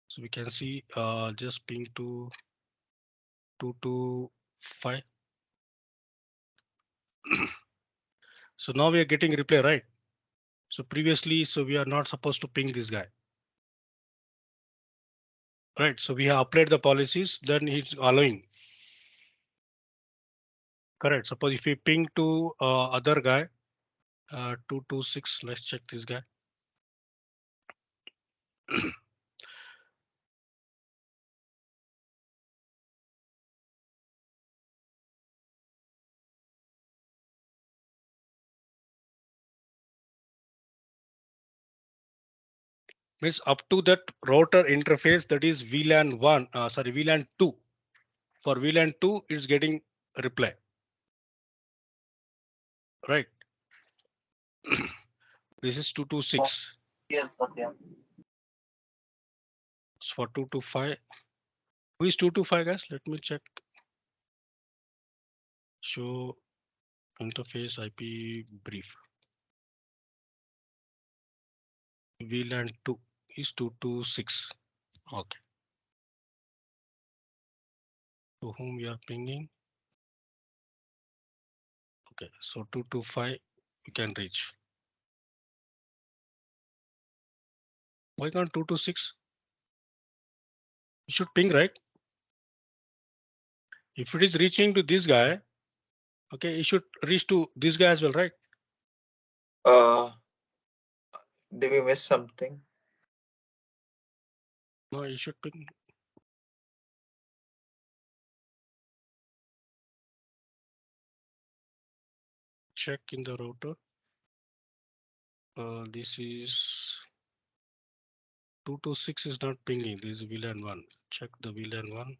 So we can see just ping to 225. So now we are getting replay, right? So previously, so we are not supposed to ping this guy. Right, so we have applied the policies, then he's allowing. Correct. Suppose if we ping to other guy, 226, let's check this guy. Means up to that router interface, that is VLAN 1, sorry, VLAN 2. For VLAN 2, it's getting reply. Right. This is 226. Yes, Satya. So for 225. Who is 225, guys? Let me check. Show interface IP brief. VLAN 2 is 226. Okay. To whom we are pinging? Okay, so 225 you can reach. Why can't 226? You should ping, right? If it is reaching to this guy, okay, it should reach to this guy as well, right? Did we miss something? No, you should ping. Check in the router. This is 226 is not pinging. This is VLAN 1. Check the VLAN 1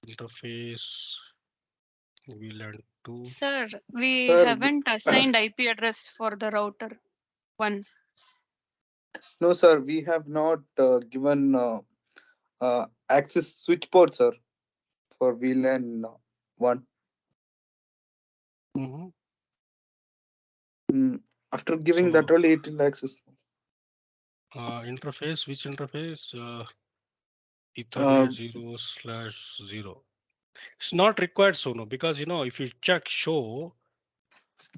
interface. VLAN 2. Sir, we Sir, haven't assigned IP address for the router 1. no, sir, we have not given access switch port, sir, for VLAN 1. Mhm. After giving So, that only it will access. interface, which interface? Uh, Ethernet 0/0. It's not required, Sono, because if you check show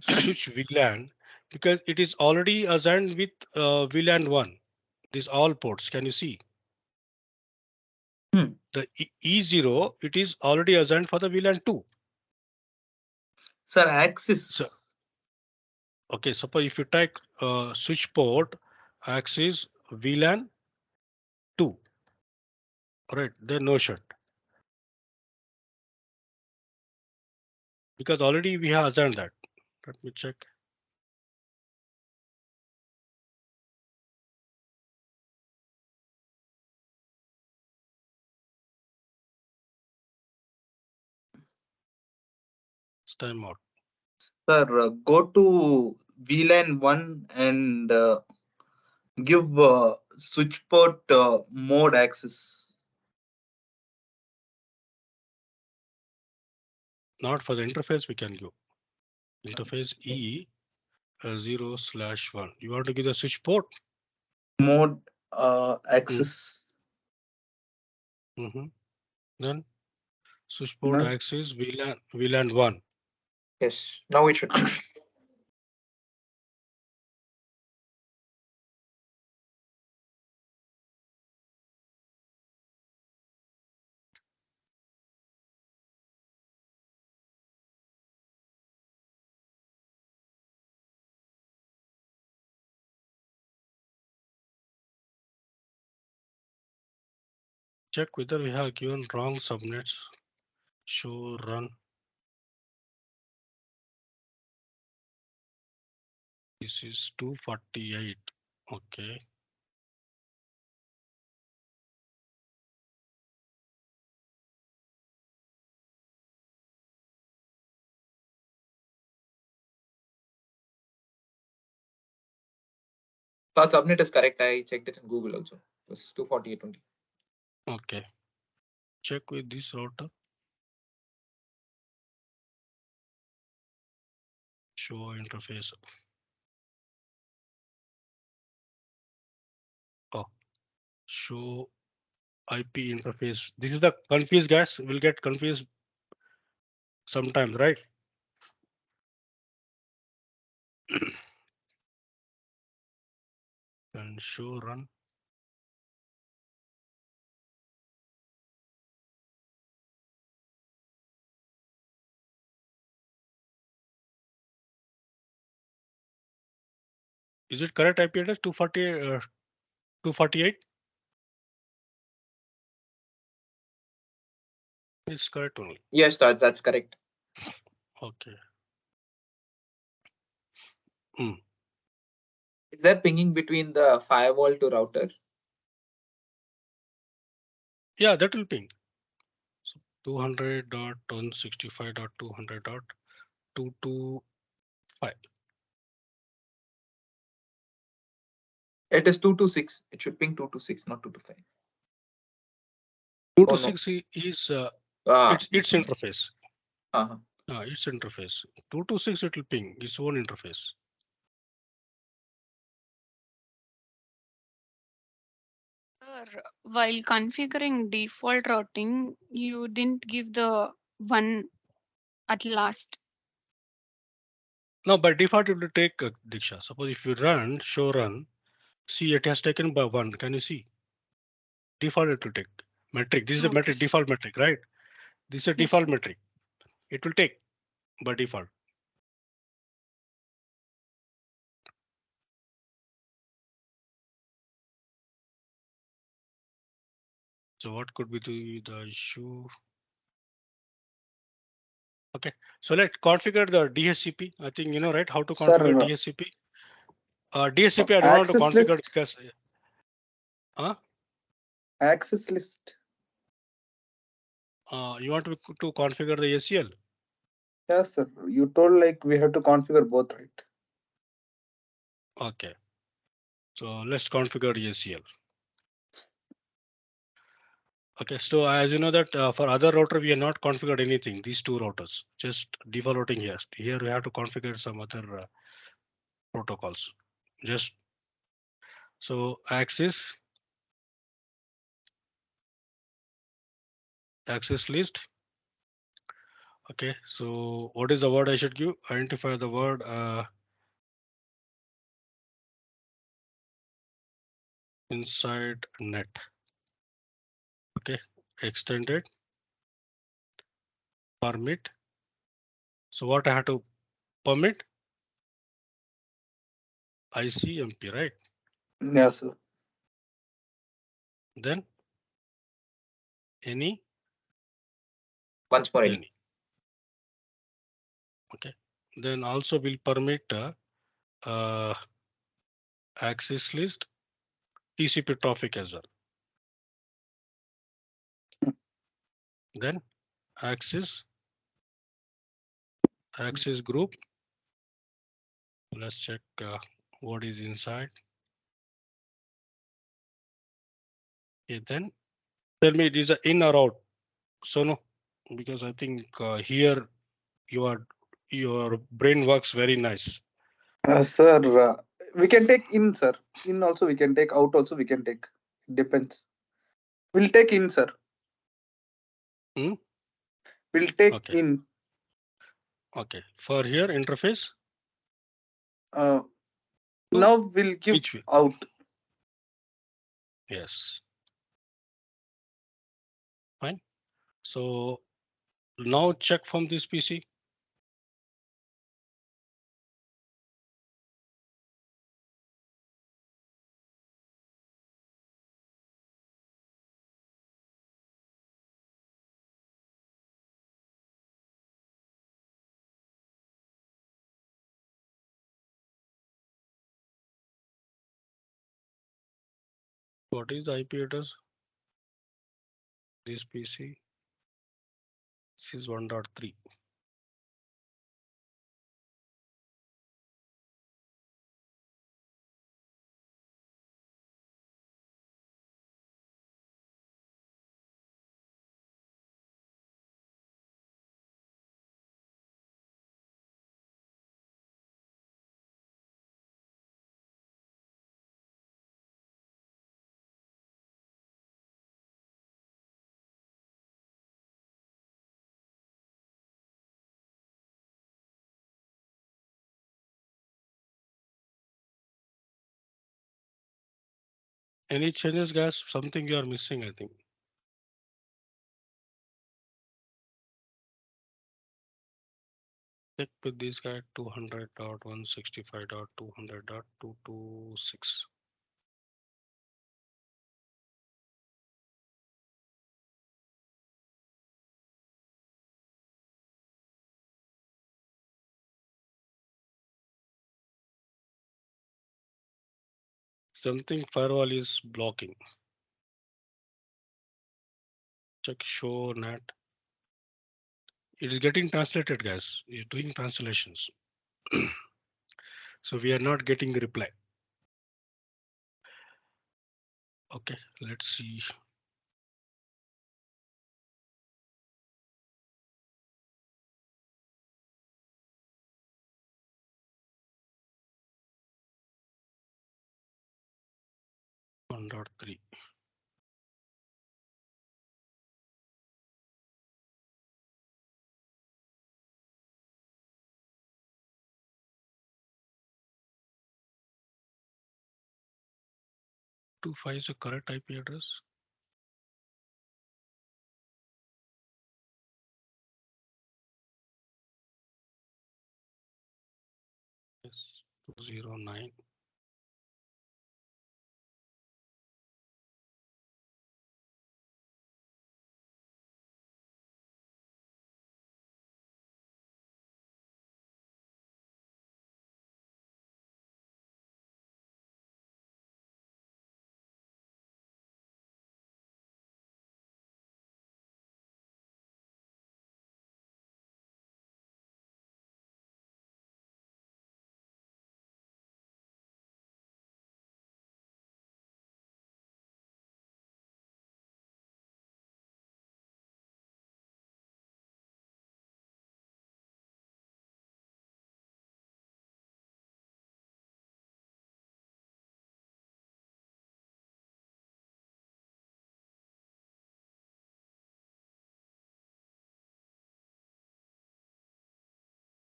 switch VLAN, because it is already assigned with VLAN 1. These all ports. Can you see? The E0, it is already assigned for the VLAN 2. sir, So, access. okay, suppose if you type switch port access VLAN 2, right? Then no shut, because already we have assigned that. Let me check. It's timeout. Sir, go to VLAN 1 and give switch port mode access. Not for the interface, we can go. Interface E 0/1. You want to give the switch port? Mode access. Then switch port No? access VLAN 1. Yes, now it should be. Check whether we have given wrong subnets. Show run. This is 248. Okay. That subnet is correct. I checked it in Google also. It was 248 only. Okay. Check with this router. Show interface. Oh, show IP interface. This is the confused, guys. Will get confused sometimes, right? And show run. Is it correct IP address 248? It's correct only. Yes, that's correct. Okay. Is there pinging between the firewall to router? Yeah, that will ping. So 200.165.200.225. It is 226. It should ping 226, not 225. 226 is its No. interface. Uh-huh. Its interface. 226 it will ping its own interface. Sir, while configuring default routing, you didn't give the 1 at last. Now by default it will take Diksha. Suppose if you run show run, see it has taken by 1. Can you see? Default it will take metric. This is the Okay. metric, default metric, right? This is a Yes. default metric. It will take by default. So what could be the issue? Okay, so let's configure the DHCP. I think you know, right, how to configure Sir, DHCP. DSCP, I don't want to Access configure list. because. Access list. You want to configure the ACL? Yes, sir. You told like we have to configure both, right? Okay. So let's configure ACL. Okay, so as you know that for other router, we have not configured anything, these two routers, just default routing here. Here we have to configure some other protocols. Just so access list. Okay, so what is the word I should give? Identify the word inside net. Okay, extended permit. So what I have to permit? ICMP, right? Yes, sir. Then any. Once more, any. Okay, then also will permit access list TCP traffic as well. Then access group. Let's check what is inside. Okay, then tell me it is a in or out. So no, because I think here your brain works very nice. Sir, we can take in, sir. In also we can take, out also we can take. Depends. We'll take in, sir. We'll take Okay. in. Okay. For here interface. Now we'll give out. Yes. Fine. So now check from this PC. What is the IP address? This PC. This is 1.3. Any changes, guys? Something you are missing, I think. Check with this guy 200.165.200.226. Something firewall is blocking. Check show net. It is getting translated, guys. It's doing translations. So we are not getting reply. Okay, let's see. One dot three. Two five is the correct IP address. Yes, 209.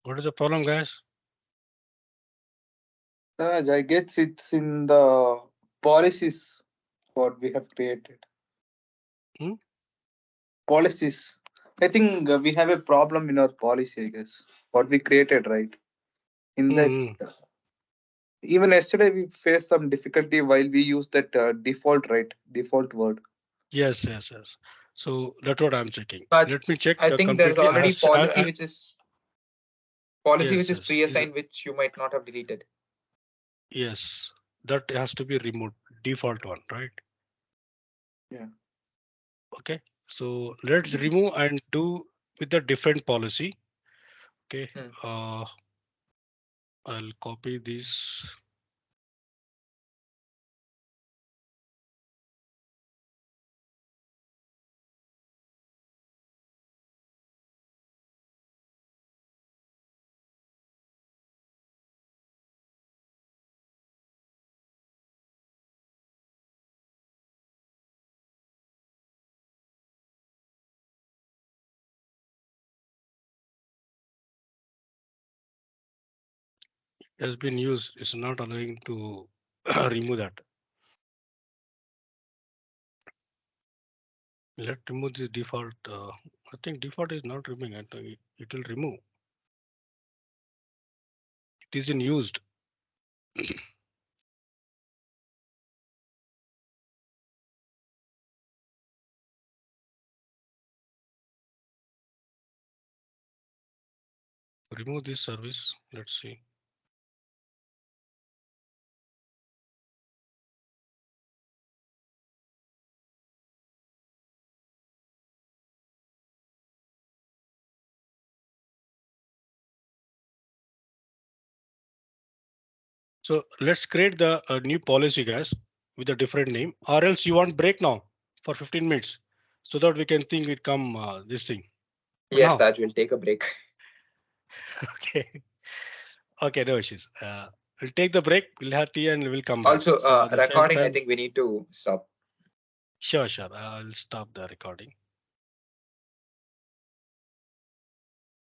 What is the problem, guys? I guess it's in the policies what we have created. Hmm? Policies. I think we have a problem in our policy, I guess. What we created, right? In that, even yesterday we faced some difficulty while we used that default, right? Default word. Yes. So that's what I'm checking. But Let me check I think there's completely. already policy which is Yes. pre-assigned, which you might not have deleted. Yes, that has to be removed. Default one, right? Yeah. Okay. So let's remove and do with a different policy. Okay. I'll copy this. Has been used. It's not allowing to remove that. Let's remove the default. I think default is not removing it. It will remove. It is in used. Remove this service. Let's see. So let's create the new policy, guys, with a different name, or else you want break now for 15 minutes so that we can think it come this thing. Yes, Now. that will take a break. Okay. Okay, no issues. We'll take the break. We'll have tea and we'll come Also, back. So recording, I think we need to stop. Sure. I'll stop the recording.